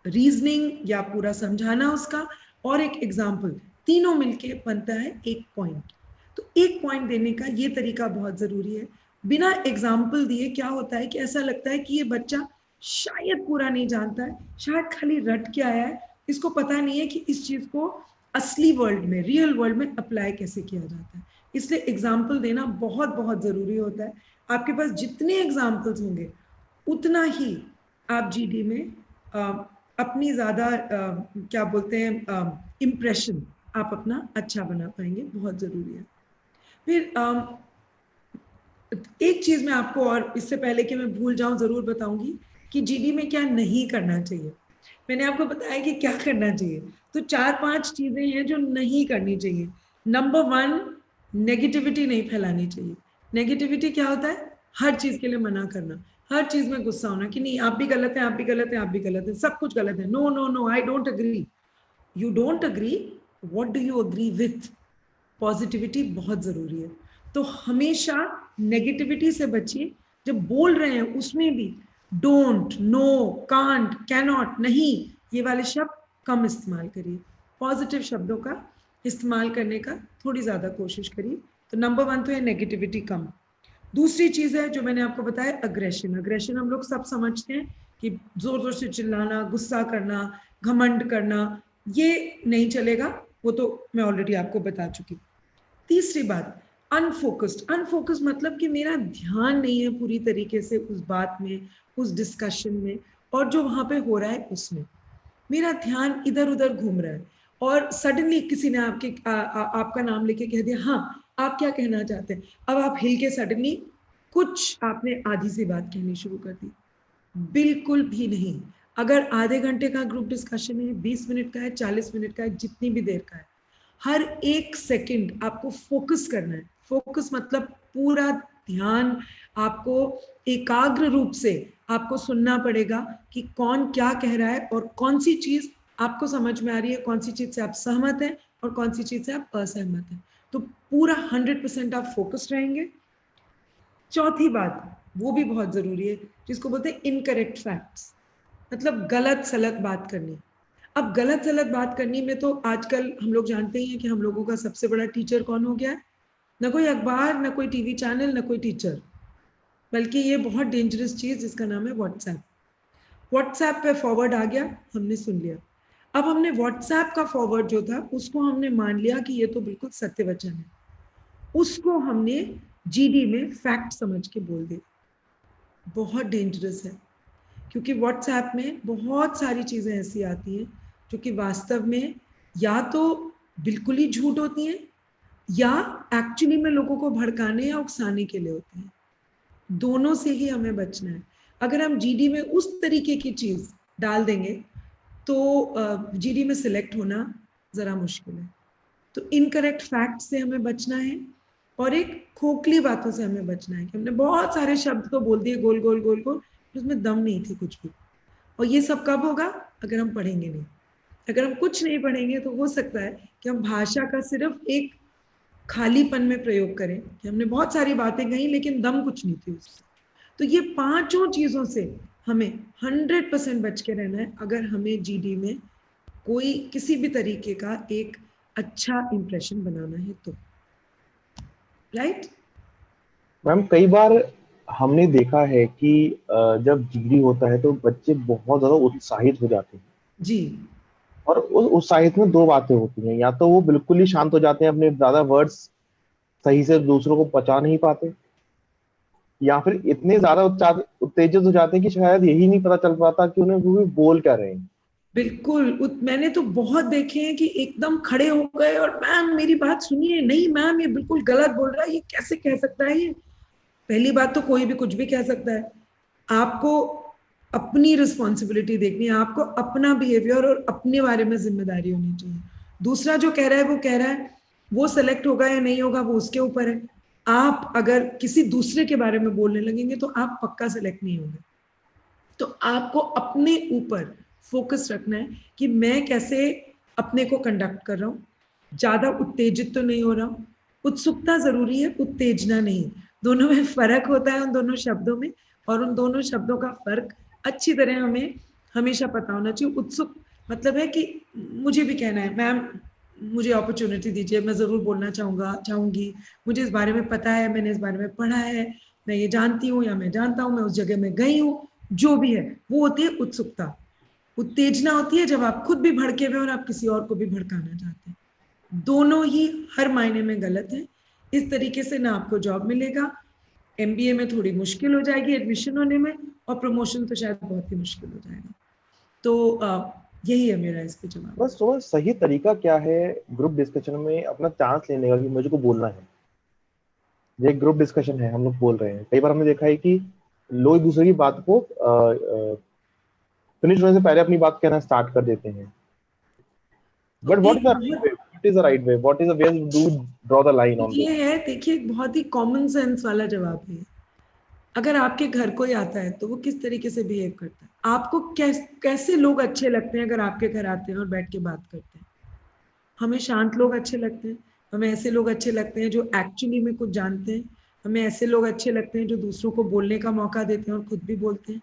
रीजनिंग या पूरा समझाना उसका, और एक एग्जाम्पल, तीनों मिलके बनता है एक पॉइंट। तो एक पॉइंट देने का ये तरीका बहुत जरूरी है। बिना एग्जाम्पल दिए क्या होता है कि ऐसा लगता है कि ये बच्चा शायद पूरा नहीं जानता है, शायद खाली रट के आया है, इसको पता नहीं है कि इस चीज को असली वर्ल्ड में, रियल वर्ल्ड में अप्लाई कैसे किया जाता है। इसलिए एग्जाम्पल देना बहुत बहुत जरूरी होता है। आपके पास जितने एग्जाम्पल्स होंगे उतना ही आप जीडी में अपनी ज्यादा क्या बोलते हैं इम्प्रेशन आप अपना अच्छा बना पाएंगे, बहुत जरूरी है। फिर एक चीज मैं आपको, और इससे पहले कि मैं भूल जाऊं, जरूर बताऊंगी कि जीडी में क्या नहीं करना चाहिए। मैंने आपको बताया कि क्या करना चाहिए, तो 4-5 चीजें हैं जो नहीं करनी चाहिए। नंबर 1, नेगेटिविटी नहीं फैलानी चाहिए। नेगेटिविटी क्या होता है? हर चीज के लिए मना करना, हर चीज में गुस्सा होना कि नहीं आप भी गलत है, आप भी गलत है, आप भी गलत है, सब कुछ गलत है, no no no, I don't agree. You don't agree, what do you agree with? Positivity बहुत जरूरी है। तो हमेशा नेगेटिविटी से बचिए। जब बोल रहे हैं उसमें भी डोंट, नो, कांट, कैनॉट, नहीं, ये वाले शब्द कम इस्तेमाल करिए। पॉजिटिव शब्दों का इस्तेमाल करने का थोड़ी ज्यादा कोशिश करिए। तो नंबर 1 तो है नेगेटिविटी कम। दूसरी चीज है जो मैंने आपको बताया, अग्रेशन। अग्रेशन हम लोग सब समझते हैं कि जोर जोर से चिल्लाना, गुस्सा करना, घमंड करना, ये नहीं चलेगा, वो तो मैं ऑलरेडी आपको बता चुकी। तीसरी बात, अनफोकस्ड। अनफोकस्ड मतलब कि मेरा ध्यान नहीं है पूरी तरीके से उस बात में, उस डिस्कशन में, और जो वहां पे हो रहा है उसमें मेरा ध्यान इधर उधर घूम रहा है, और सडनली किसी ने आपका नाम लेके कह दिया, हाँ आप क्या कहना चाहते हैं। अब आप हिल के सडनली कुछ आपने आधी सी बात कहनी शुरू कर दी। बिल्कुल भी नहीं। अगर आधे घंटे का ग्रुप डिस्कशन है, 20 मिनट का है, 40 मिनट का है, जितनी भी देर का है, हर एक सेकंड आपको फोकस करना है। फोकस मतलब पूरा ध्यान आपको एकाग्र रूप से आपको सुनना पड़ेगा कि कौन क्या कह रहा है और कौन सी चीज आपको समझ में आ रही है, कौन सी चीज से आप सहमत हैं और कौन सी चीज से आप असहमत हैं। तो पूरा 100% आप फोकस रहेंगे। चौथी बात, वो भी बहुत जरूरी है, जिसको बोलते हैं इनकरेक्ट फैक्ट्स, मतलब गलत सलत बात करनी। अब गलत सलत बात करनी में तो आजकल हम लोग जानते ही हैं कि हम लोगों का सबसे बड़ा टीचर कौन हो गया है? ना कोई अखबार, ना कोई टीवी चैनल, ना कोई टीचर, बल्कि ये बहुत डेंजरस चीज जिसका नाम है व्हाट्सएप। व्हाट्सएप पे फॉरवर्ड आ गया, हमने सुन लिया। अब हमने व्हाट्सएप का फॉरवर्ड जो था उसको हमने मान लिया कि ये तो बिल्कुल सत्य वचन है, उसको हमने जीडी में फैक्ट समझ के बोल दिया। बहुत डेंजरस है, क्योंकि व्हाट्सएप में बहुत सारी चीजें ऐसी आती हैं जो कि वास्तव में या तो बिल्कुल ही झूठ होती हैं या एक्चुअली में लोगों को भड़काने या उकसाने के लिए होती हैं। दोनों से ही हमें बचना है। अगर हम जीडी में उस तरीके की चीज डाल देंगे तो जीडी में सिलेक्ट होना जरा मुश्किल है। तो इनकरेक्ट फैक्ट से हमें बचना है, और एक खोखली बातों से हमें बचना है कि हमने बहुत सारे शब्द तो बोल दिए गोल गोल गोल गोल, उसमें दम नहीं थी कुछ भी। और ये सब कब होगा? अगर हम पढ़ेंगे नहीं। अगर हम कुछ नहीं पढ़ेंगे तो हो सकता है कि हम भाषा का सिर्फ एक खालीपन में प्रयोग करें कि हमने बहुत सारी बातें कही लेकिन दम कुछ नहीं थी उसमें। तो ये पांचों चीजों से हमें 100% बच के रहना है अगर हमें जीडी में कोई किसी भी तरीके का एक अच्छा इंप्रेशन बनाना है तो। राइट? मैम कई बार हमने देखा है कि जब डिग्री होता है तो बच्चे बहुत ज्यादा उत्साहित हो जाते हैं, जी और उस उत्साहित में दो बातें होती हैं, या तो वो बिल्कुल ही शांत हो जाते हैं, अपने ज्यादा वर्ड्स सही से दूसरों को पचा नहीं पाते, या फिर इतने ज्यादा उत्तेजित हो जाते हैं कि शायद यही नहीं पता चल पाता कि उन्हें वो भी बोल क्या रहे हैं। बिल्कुल। मैंने तो बहुत देखे हैं कि एकदम खड़े हो गए और मैम मेरी बात सुनिए, नहीं मैम ये बिल्कुल गलत बोल रहा है, ये कैसे कह सकता है ये। पहली बात तो कोई भी कुछ भी कह सकता है। आपको अपनी रिस्पॉन्सिबिलिटी देखनी है, आपको अपना बिहेवियर और अपने बारे में जिम्मेदारी होनी चाहिए। दूसरा जो कह रहा है वो कह रहा है, वो सेलेक्ट होगा या नहीं होगा वो उसके ऊपर है। आप अगर किसी दूसरे के बारे में बोलने लगेंगे तो आप पक्का सेलेक्ट नहीं होंगे। तो आपको अपने ऊपर फोकस रखना है कि मैं कैसे अपने को कंडक्ट कर रहा हूँ, ज्यादा उत्तेजित तो नहीं हो रहा हूँ। उत्सुकता जरूरी है, उत्तेजना नहीं। दोनों में फर्क होता है, उन दोनों शब्दों में, और उन दोनों शब्दों का फर्क अच्छी तरह हमें हमेशा पता होना चाहिए। उत्सुक मतलब है कि मुझे भी कहना है मैम, मुझे अपॉर्चुनिटी दीजिए, मैं जरूर बोलना चाहूंगी, मुझे इस बारे में पता है, मैंने इस बारे में पढ़ा है, मैं ये जानती हूँ या मैं जानता हूँ, मैं उस जगह में गई हूँ, जो भी है वो होती है उत्सुकता। उत्तेजना होती है जब आप खुद भी भड़के हुए और आप किसी और को भी भड़काना चाहते हैं। दोनों ही हर मायने में गलत है। इस तरीके से ना आपको जॉब मिलेगा, एमबीए में थोड़ी मुश्किल हो जाएगी एडमिशन होने में, और प्रमोशन तो शायद बहुत ही मुश्किल हो जाएगा। तो यही है मेरा इस पे जवाब। बस तो सही तरीका क्या है ग्रुप डिस्कशन में अपना चांस लेने का, कि मुझे को बोलना है। ये ग्रुप डिस्कशन है, हम लोग बोल रहे हैं, कई बार हमने देखा है कि लोग एक दूसरे की बात को फिनिश होने से पहले अपनी बात कहना स्टार्ट कर देते हैं। बट तो व्हाट इज एक द राइट बहुत way, what is the right way, what is the way do draw the line on this? ये है, देखिए एक बहुत ही कॉमन सेंस वाला जवाब है। अगर आपके घर कोई आता है तो वो किस तरीके से बिहेव करता है, आपको कैसे लोग अच्छे लगते हैं अगर आपके घर आते हैं और बैठ के बात करते हैं। हमें शांत लोग अच्छे लगते हैं, हमें ऐसे लोग अच्छे लगते हैं जो एक्चुअली में कुछ जानते हैं, हमें ऐसे लोग अच्छे लगते हैं जो दूसरों को बोलने का मौका देते हैं और खुद भी बोलते हैं।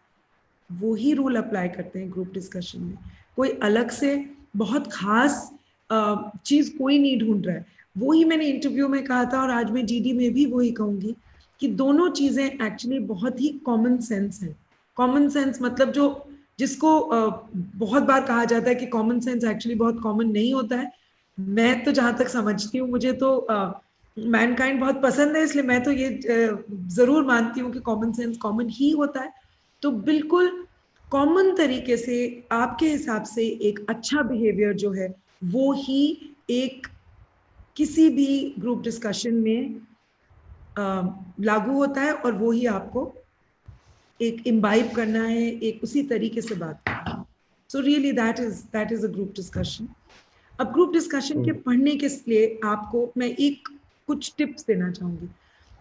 वो ही रूल अप्लाई करते हैं ग्रुप डिस्कशन में। कोई अलग से बहुत खास चीज कोई नहीं ढूंढ रहा है। वो ही मैंने इंटरव्यू में कहा था और आज मैं जीडी में भी वही कहूंगी कि दोनों चीजें एक्चुअली बहुत ही कॉमन सेंस है। कॉमन सेंस मतलब जो जिसको बहुत बार कहा जाता है कि कॉमन सेंस एक्चुअली बहुत कॉमन नहीं होता है। मैं तो जहां तक समझती हूँ, मुझे तो मैनकाइंड बहुत पसंद है, इसलिए मैं तो ये जरूर मानती हूँ कि कॉमन सेंस कॉमन ही होता है। तो बिल्कुल कॉमन तरीके से आपके हिसाब से एक अच्छा बिहेवियर जो है वो ही एक किसी भी ग्रुप डिस्कशन में लागू होता है, और वो ही आपको एक इम्बाइब करना है, एक उसी तरीके से बात करना है। So really that is a group discussion. अब ग्रुप डिस्कशन के पढ़ने के लिए आपको मैं एक कुछ टिप्स देना चाहूंगी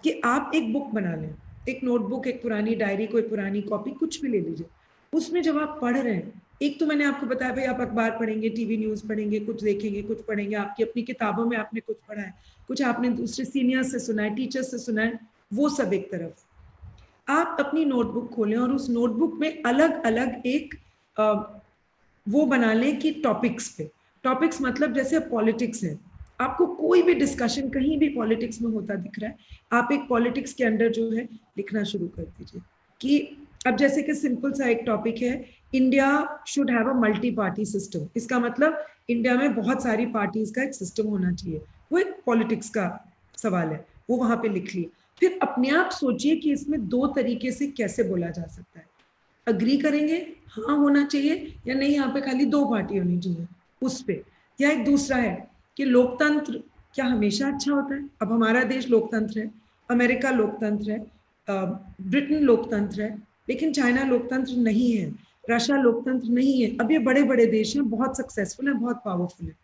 कि आप एक बुक बना लें, एक नोटबुक, एक पुरानी डायरी, कोई पुरानी कॉपी, कुछ भी ले लीजिए। उसमें जब आप पढ़ रहे हैं, एक तो मैंने आपको बताया भाई आप अखबार पढ़ेंगे, टीवी न्यूज पढ़ेंगे, कुछ देखेंगे, कुछ पढ़ेंगे, आपकी अपनी किताबों में आपने कुछ पढ़ा है, कुछ आपने दूसरे सीनियर से सुना है, टीचर से सुना है, वो सब एक तरफ। आप अपनी नोटबुक खोलें और उस नोटबुक में अलग अलग एक वो बना लें कि टॉपिक्स पे। टॉपिक्स मतलब जैसे पॉलिटिक्स है, आपको कोई भी डिस्कशन कहीं भी पॉलिटिक्स में होता दिख रहा है, आप एक पॉलिटिक्स के अंडर जो है लिखना शुरू कर दीजिए। कि अब जैसे कि सिंपल सा एक टॉपिक है, India should have a multi party system. इसका मतलब इंडिया में बहुत सारी पार्टीज का एक सिस्टम होना चाहिए, वो एक पॉलिटिक्स का सवाल है, वो वहां पे लिख लिए। फिर अपने आप सोचिए कि इसमें दो तरीके से कैसे बोला जा सकता है। अग्री करेंगे हाँ होना चाहिए, या नहीं यहाँ पे खाली दो पार्टी होनी चाहिए उस पे। या एक दूसरा है कि लोकतंत्र क्या हमेशा अच्छा होता है। अब हमारा देश लोकतंत्र है, अमेरिका लोकतंत्र है, ब्रिटेन लोकतंत्र है, लेकिन चाइना लोकतंत्र नहीं है, रशिया लोकतंत्र नहीं है। अब ये बड़े बड़े देश हैं, बहुत सक्सेसफुल है, बहुत पावरफुल है।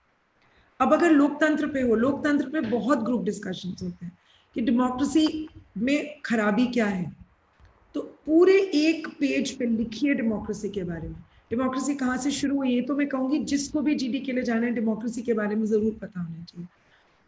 अब अगर लोकतंत्र पे हो, लोकतंत्र पे बहुत ग्रुप डिस्कशन होते हैं कि डेमोक्रेसी में खराबी क्या है। तो पूरे एक पेज पे लिखिए डेमोक्रेसी के बारे में। डेमोक्रेसी कहाँ से शुरू हुई, ये तो मैं कहूंगी जिसको भी जीडी के लिए जाना है डेमोक्रेसी के बारे में जरूर पता होना चाहिए।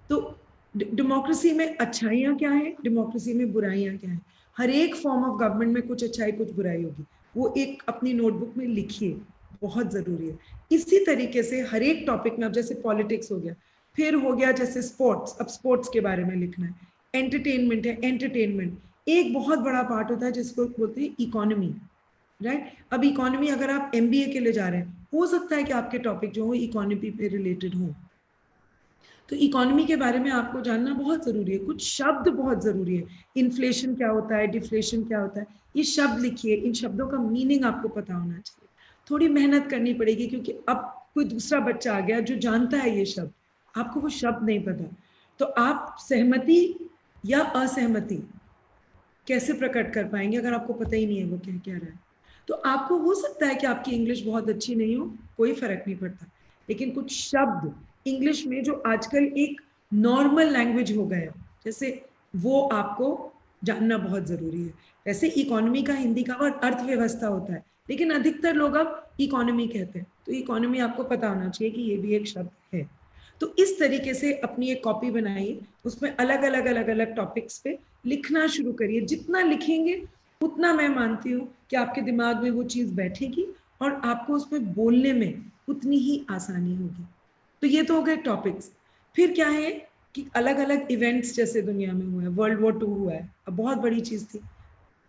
तो डेमोक्रेसी में अच्छाइयाँ क्या है, डेमोक्रेसी में बुराइयाँ क्या है। हर एक फॉर्म ऑफ गवर्नमेंट में कुछ अच्छाई कुछ बुराई होगी, वो एक अपनी नोटबुक में लिखिए, बहुत जरूरी है। इसी तरीके से हर एक टॉपिक में, अब जैसे पॉलिटिक्स हो गया, फिर हो गया जैसे स्पोर्ट्स, अब स्पोर्ट्स के बारे में लिखना है। एंटरटेनमेंट है, एंटरटेनमेंट, एक बहुत बड़ा पार्ट होता है जिसको बोलते हैं इकोनॉमी, राइट। अब इकोनॉमी अगर आप एमबीए के लिए जा रहे हैं, हो सकता है कि आपके टॉपिक जो हो इकोनॉमी पे रिलेटेड हो, तो इकोनॉमी के बारे में आपको जानना बहुत जरूरी है। कुछ शब्द बहुत जरूरी है, इन्फ्लेशन क्या होता है, डिफ्लेशन क्या होता है, ये शब्द लिखिए, इन शब्दों का मीनिंग आपको पता होना चाहिए। थोड़ी मेहनत करनी पड़ेगी क्योंकि अब कोई दूसरा बच्चा आ गया जो जानता है ये शब्द, आपको वो शब्द नहीं पता, तो आप सहमति या असहमति कैसे प्रकट कर पाएंगे अगर आपको पता ही नहीं है वो क्या कह रहा है। तो आपको हो सकता है कि आपकी इंग्लिश बहुत अच्छी नहीं हो, कोई फर्क नहीं पड़ता, लेकिन कुछ शब्द इंग्लिश में जो आजकल एक नॉर्मल लैंग्वेज हो गया, जैसे वो आपको जानना बहुत जरूरी है। वैसे इकोनॉमी का हिंदी का वर्ड अर्थव्यवस्था होता है, लेकिन अधिकतर लोग अब इकोनॉमी कहते हैं, तो इकोनॉमी आपको पता होना चाहिए कि ये भी एक शब्द है। तो इस तरीके से अपनी एक कॉपी बनाइए, उसमें अलग अलग टॉपिक्स पे लिखना शुरू करिए। जितना लिखेंगे उतना मैं मानती हूँ कि आपके दिमाग में वो चीज बैठेगी और आपको उसमें बोलने में उतनी ही आसानी होगी। तो ये तो हो गए टॉपिक्स। फिर क्या है कि अलग अलग इवेंट्स जैसे दुनिया में हुए हैं, वर्ल्ड वॉर 2 हुआ है, अब बहुत बड़ी चीज थी,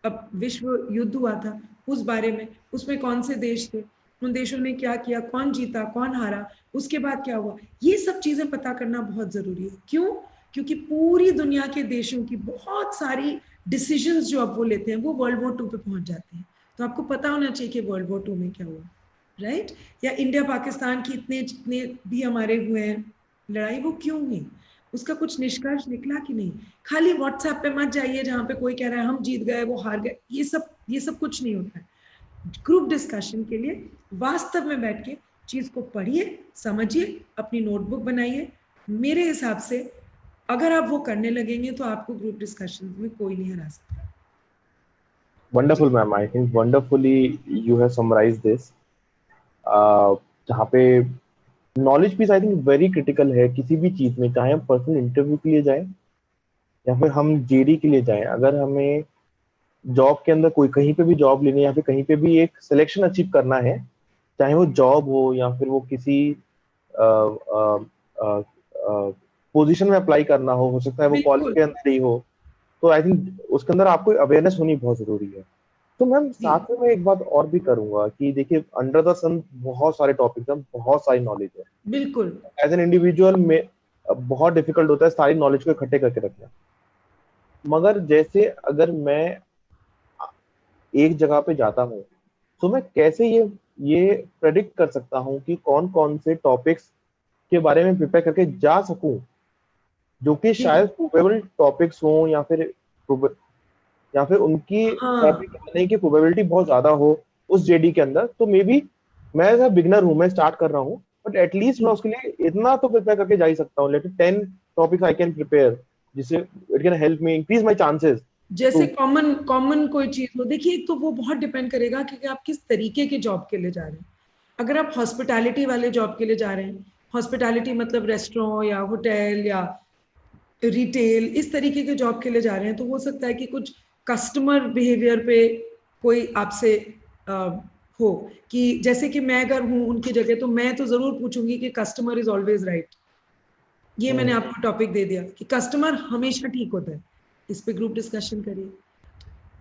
अब विश्व युद्ध हुआ था, उस बारे में, उसमें कौन से देश थे, उन देशों ने क्या किया, कौन जीता कौन हारा, उसके बाद क्या हुआ, ये सब चीजें पता करना बहुत जरूरी है। क्यों? क्योंकि पूरी दुनिया के देशों की बहुत सारी डिसीजंस जो अब वो लेते हैं वो वर्ल्ड वॉर 2 पे पहुंच जाते हैं, तो आपको पता होना चाहिए कि वर्ल्ड वॉर 2 में क्या हुआ, राइट। या इंडिया पाकिस्तान की इतने जितने भी हमारे हुए हैं लड़ाई, वो क्यों हुई, उसका कुछ निष्कर्ष निकला कि नहीं। खाली व्हाट्सएप पे मत जाइए जहां पे कोई कह रहा है हम जीत गए वो हार गए, ये सब कुछ नहीं होता है। ग्रुप डिस्कशन के लिए वास्तव में बैठ के चीज को पढ़िए, समझिए, अपनी नोटबुक बनाइए। मेरे हिसाब से अगर आप वो करने लगेंगे तो आपको ग्रुप डिस्कशन में कोई नहीं हरा सकता। Wonderful ma'am, I think wonderfully you have summarized this. जहाँ पे knowledge piece I think very critical है किसी भी चीज में, चाहे हम पर्सनल इंटरव्यू के लिए जाएं या फिर हम जेडी के लिए जाएं। अगर हमें जॉब के अंदर कोई कहीं पे भी जॉब लेनी है या फिर कहीं पे भी एक सिलेक्शन अचीव करना है, चाहे वो जॉब हो या फिर वो किसी पोजीशन में अप्लाई करना हो सकता है वो कॉलेज के अंदर ही हो, तो आई थिंक उसके अंदर आपको अवेयरनेस होनी बहुत जरूरी है। तो मैम साथ में मैं एक बात और भी करूंगा कि देखिए अंडर द सन बहुत सारे टॉपिक्स हैं, बहुत सारी नॉलेज है, बिल्कुल एज एन इंडिविजुअल में बहुत डिफिकल्ट होता है सारी नॉलेज को इकट्ठे करके रखना। मगर जैसे अगर मैं एक जगह पे जाता हूँ तो मैं कैसे ये प्रेडिक्ट कर सकता हूँ कि कौन कौन से टॉपिक्स के बारे में प्रिपेयर करके जा सकूं जो कि शायद प्रोबेबल टॉपिक्स हों या फिर उनकी टॉपिक आने की प्रोबेबिलिटी बहुत ज्यादा हो उस जेडी के अंदर। तो मे बी मैं एज बिगनर हूँ, मैं स्टार्ट कर रहा हूँ, बट एटलीस्ट मैं उसके लिए इतना तो प्रिपेयर करके जा ही सकता हूँ। Let 10 topics I can prepare जिससे it can help me increase my chances. जैसे कॉमन कोई चीज हो, देखिए तो वो बहुत डिपेंड करेगा कि आप किस तरीके के जॉब के लिए जा रहे हैं। अगर आप हॉस्पिटैलिटी वाले जॉब के लिए जा रहे हैं, हॉस्पिटैलिटी मतलब रेस्टोरेंट या होटल या रिटेल, इस तरीके के जॉब के लिए जा रहे हैं, तो हो सकता है कि कुछ कस्टमर बिहेवियर पे कोई आपसे हो, कि जैसे कि मैं अगर हूं उनकी जगह तो मैं तो जरूर पूछूंगी कि कस्टमर इज ऑलवेज राइट। ये मैंने आपको टॉपिक दे दिया कि कस्टमर हमेशा ठीक होता है, इस पे ग्रुप डिस्कशन करिए।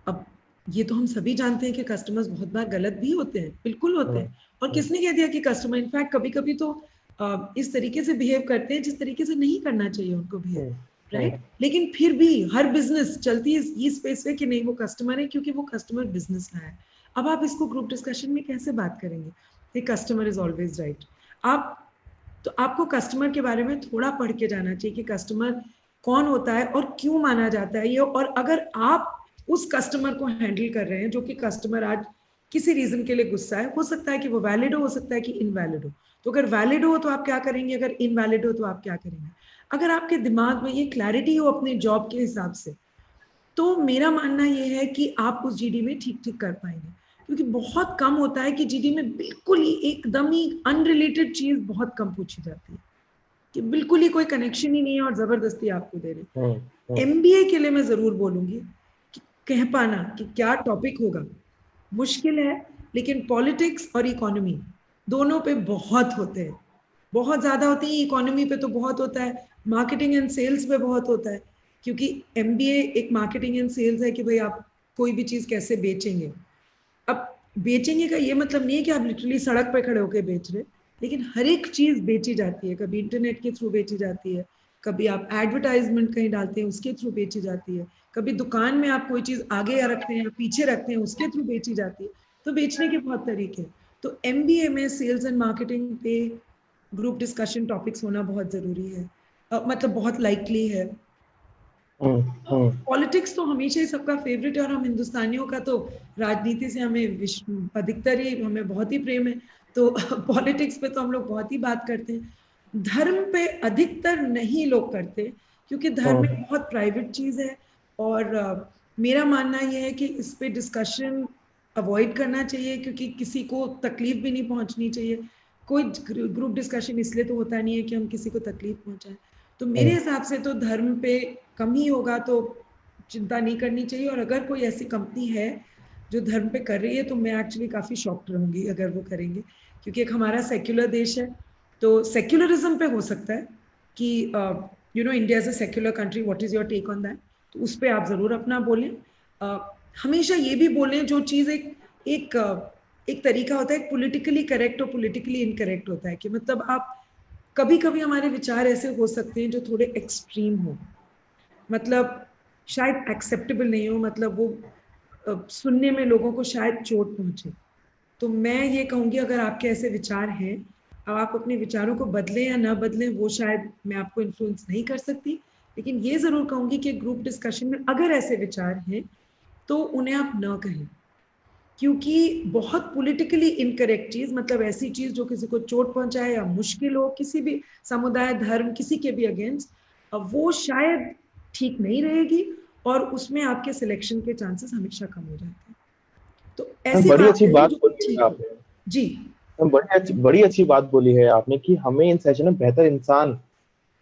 अब ये तो हम सभी जानते हैं कि कस्टमर्स बहुत बार गलत भी होते हैं, बिल्कुल होते हैं, और किसने कह दिया कि कस्टमर, इनफैक्ट कभी कभी तो इस तरीके से बिहेव करते हैं जिस तरीके से नहीं करना चाहिए उनको बिहेव, राइट। लेकिन फिर भी हर बिजनेस चलती है इस स्पेस पे कि नहीं वो कस्टमर है क्योंकि वो कस्टमर बिजनेस लाया है। अब आप इसको ग्रुप डिस्कशन में कैसे बात करेंगे, कस्टमर इज ऑलवेज राइट। आप तो आपको कस्टमर के बारे में थोड़ा पढ़ के जाना चाहिए कि कस्टमर कौन होता है और क्यों माना जाता है ये, और अगर आप उस कस्टमर को हैंडल कर रहे हैं जो कि कस्टमर आज किसी रीजन के लिए गुस्सा है, हो सकता है कि वो वैलिड हो सकता है कि इनवैलिड हो। तो अगर वैलिड हो तो आप क्या करेंगे, अगर इनवैलिड हो तो आप क्या करेंगे। अगर आपके दिमाग में ये क्लैरिटी हो अपने जॉब के हिसाब से, तो मेरा मानना ये है कि आप उस जीडी में ठीक ठीक कर पाएंगे। क्योंकि बहुत कम होता है कि जीडी में बिल्कुल ही एकदम ही अनरिलेटेड चीज बहुत कम पूछी जाती है, कि बिल्कुल ही कोई कनेक्शन ही नहीं है और जबरदस्ती आपको दे रहे। एमबीए के लिए मैं जरूर बोलूंगी कि कह पाना कि क्या टॉपिक होगा मुश्किल है, लेकिन पॉलिटिक्स और इकोनॉमी दोनों पे बहुत होते हैं, बहुत ज्यादा होती है। इकोनॉमी पे तो बहुत होता है, मार्केटिंग एंड सेल्स पे बहुत होता है क्योंकि MBA एक मार्केटिंग एंड सेल्स है कि भाई आप कोई भी चीज कैसे बेचेंगे। अब बेचेंगे का ये मतलब नहीं है कि आप लिटरली सड़क पे खड़े होकर बेच रहे, लेकिन हर एक चीज बेची जाती है। कभी इंटरनेट के थ्रू बेची जाती है, कभी आप एडवर्टाइजमेंट कहीं डालते हैं उसके थ्रू बेची जाती है, कभी दुकान में आप कोई चीज आगे रखते हैं या पीछे रखते हैं उसके थ्रू बेची जाती है। तो बेचने के बहुत तरीके हैं। तो MBA में सेल्स एंड मार्केटिंग पे ग्रुप डिस्कशन टॉपिक्स होना बहुत जरूरी है, मतलब बहुत लाइकली है। पॉलिटिक्स तो हमेशा ही सबका फेवरेट है, और हम हिंदुस्तानियों का तो राजनीति से हमें अधिकतर ही हमें बहुत ही प्रेम है, तो पॉलिटिक्स पे तो हम लोग बहुत ही बात करते हैं। धर्म पे अधिकतर नहीं लोग करते, क्योंकि धर्म एक बहुत प्राइवेट चीज है, और मेरा मानना यह है कि इस पे डिस्कशन अवॉइड करना चाहिए, क्योंकि किसी को तकलीफ भी नहीं पहुंचनी चाहिए। कोई ग्रुप डिस्कशन इसलिए तो होता नहीं है कि हम किसी को तकलीफ पहुंचाएं। तो मेरे हिसाब से तो धर्म पे कम ही होगा, तो चिंता नहीं करनी चाहिए। और अगर कोई ऐसी कंपनी है जो धर्म पे कर रही है, तो मैं एक्चुअली काफी शॉक्ड रहूंगी अगर वो करेंगे, क्योंकि एक हमारा सेक्युलर देश है। तो सेक्युलरिज्म पे हो सकता है कि India is a secular country, what is your take on that. तो उस पर आप जरूर अपना बोलें। हमेशा ये भी बोलें जो चीज एक तरीका होता है, पॉलिटिकली करेक्ट और पॉलिटिकली इनकरेक्ट होता है, कि मतलब आप कभी कभी हमारे विचार ऐसे हो सकते हैं जो थोड़े एक्सट्रीम हो, मतलब शायद एक्सेप्टेबल नहीं हो, मतलब वो सुनने में लोगों को शायद चोट पहुंचे। तो मैं ये कहूंगी, अगर आपके ऐसे विचार हैं, अब आप अपने विचारों को बदलें या ना बदलें, वो शायद मैं आपको इन्फ्लुएंस नहीं कर सकती, लेकिन ये जरूर कहूंगी कि ग्रुप डिस्कशन में अगर ऐसे विचार हैं तो उन्हें आप ना कहें, क्योंकि बहुत पॉलिटिकली इनकरेक्ट चीज, मतलब ऐसी चीज जो किसी को चोट पहुंचाए या मुश्किल हो किसी भी समुदाय, धर्म, किसी के भी अगेंस्ट, वो शायद ठीक नहीं रहेगी, और उसमें आपके सिलेक्शन के चांसेस हमेशा कम हो जाते हैं। तो ऐसी बड़ी बात अच्छी करिए बात जो बोली ठीक है हो। आपने। जी बड़ी अच्छी बात बोली है आपने कि हमें इन सेशन में बेहतर इंसान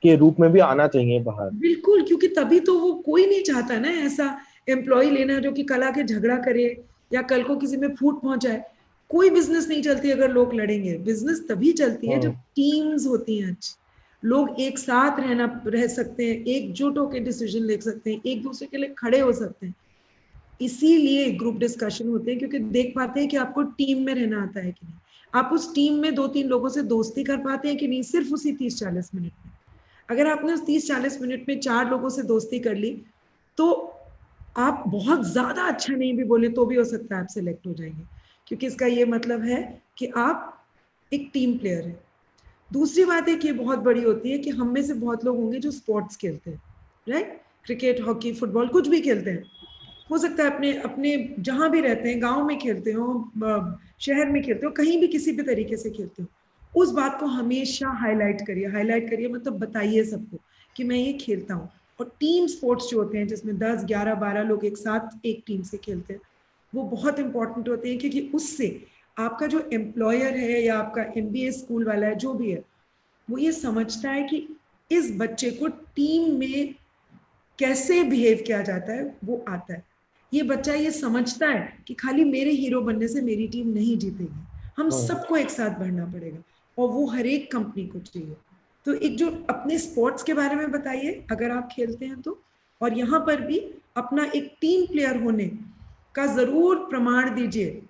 के रूप में भी आना चाहिए बाहर। बिल्कुल, क्योंकि तभी तो वो कोई नहीं चाहता ना ऐसा एम्प्लॉय लेना जो कि कल आके झगड़ा करे या कल को किसी में फूट पहुंचाए। कोई बिजनेस नहीं चलती अगर लोग लड़ेंगे। बिजनेस तभी चलती है जब टीम्स होती हैं अच्छी, लोग एक साथ रह सकते हैं, एकजुट होकर डिसीजन ले सकते हैं, एक दूसरे के लिए खड़े हो सकते हैं। इसीलिए ग्रुप डिस्कशन होते हैं, क्योंकि देख पाते हैं कि आपको टीम में रहना आता है कि नहीं, आप उस टीम में 2-3 लोगों से दोस्ती कर पाते हैं कि नहीं, सिर्फ उसी 30-40 मिनट में। अगर आपने उस 30-40 मिनट में 4 लोगों से दोस्ती कर ली, तो आप बहुत ज्यादा अच्छा नहीं भी बोले तो भी हो सकता है आप सिलेक्ट हो जाएंगे, क्योंकि इसका ये मतलब है कि आप एक टीम प्लेयर है। दूसरी बात एक ये बहुत बड़ी होती है कि हम में से बहुत लोग होंगे जो स्पोर्ट्स खेलते हैं, राइट, क्रिकेट, हॉकी, फुटबॉल, कुछ भी खेलते हैं। हो सकता है अपने अपने जहां भी रहते हैं, गांव में खेलते हो, शहर में खेलते हो, कहीं भी किसी भी तरीके से खेलते हो, उस बात को हमेशा हाईलाइट करिए। हाईलाइट करिए मतलब बताइए सबको कि मैं ये खेलता हूँ। और टीम स्पोर्ट्स जो होते हैं जिसमें 10, 11, 12 लोग एक साथ एक टीम से खेलते हैं, वो बहुत इंपॉर्टेंट होते हैं, क्योंकि उससे आपका जो एम्प्लॉयर है या आपका MBA स्कूल वाला है, जो भी है, वो ये समझता है कि इस बच्चे को टीम में कैसे बिहेव किया जाता है वो आता है। ये बच्चा ये समझता है कि खाली मेरे हीरो बनने से मेरी टीम नहीं जीतेगी, हम सबको एक साथ बढ़ना पड़ेगा, और वो हर एक कंपनी को चाहिए। तो एक जो अपने स्पोर्ट्स के बारे में बताइए अगर आप खेलते हैं तो, और यहाँ पर भी अपना एक टीम प्लेयर होने का जरूर प्रमाण दीजिए,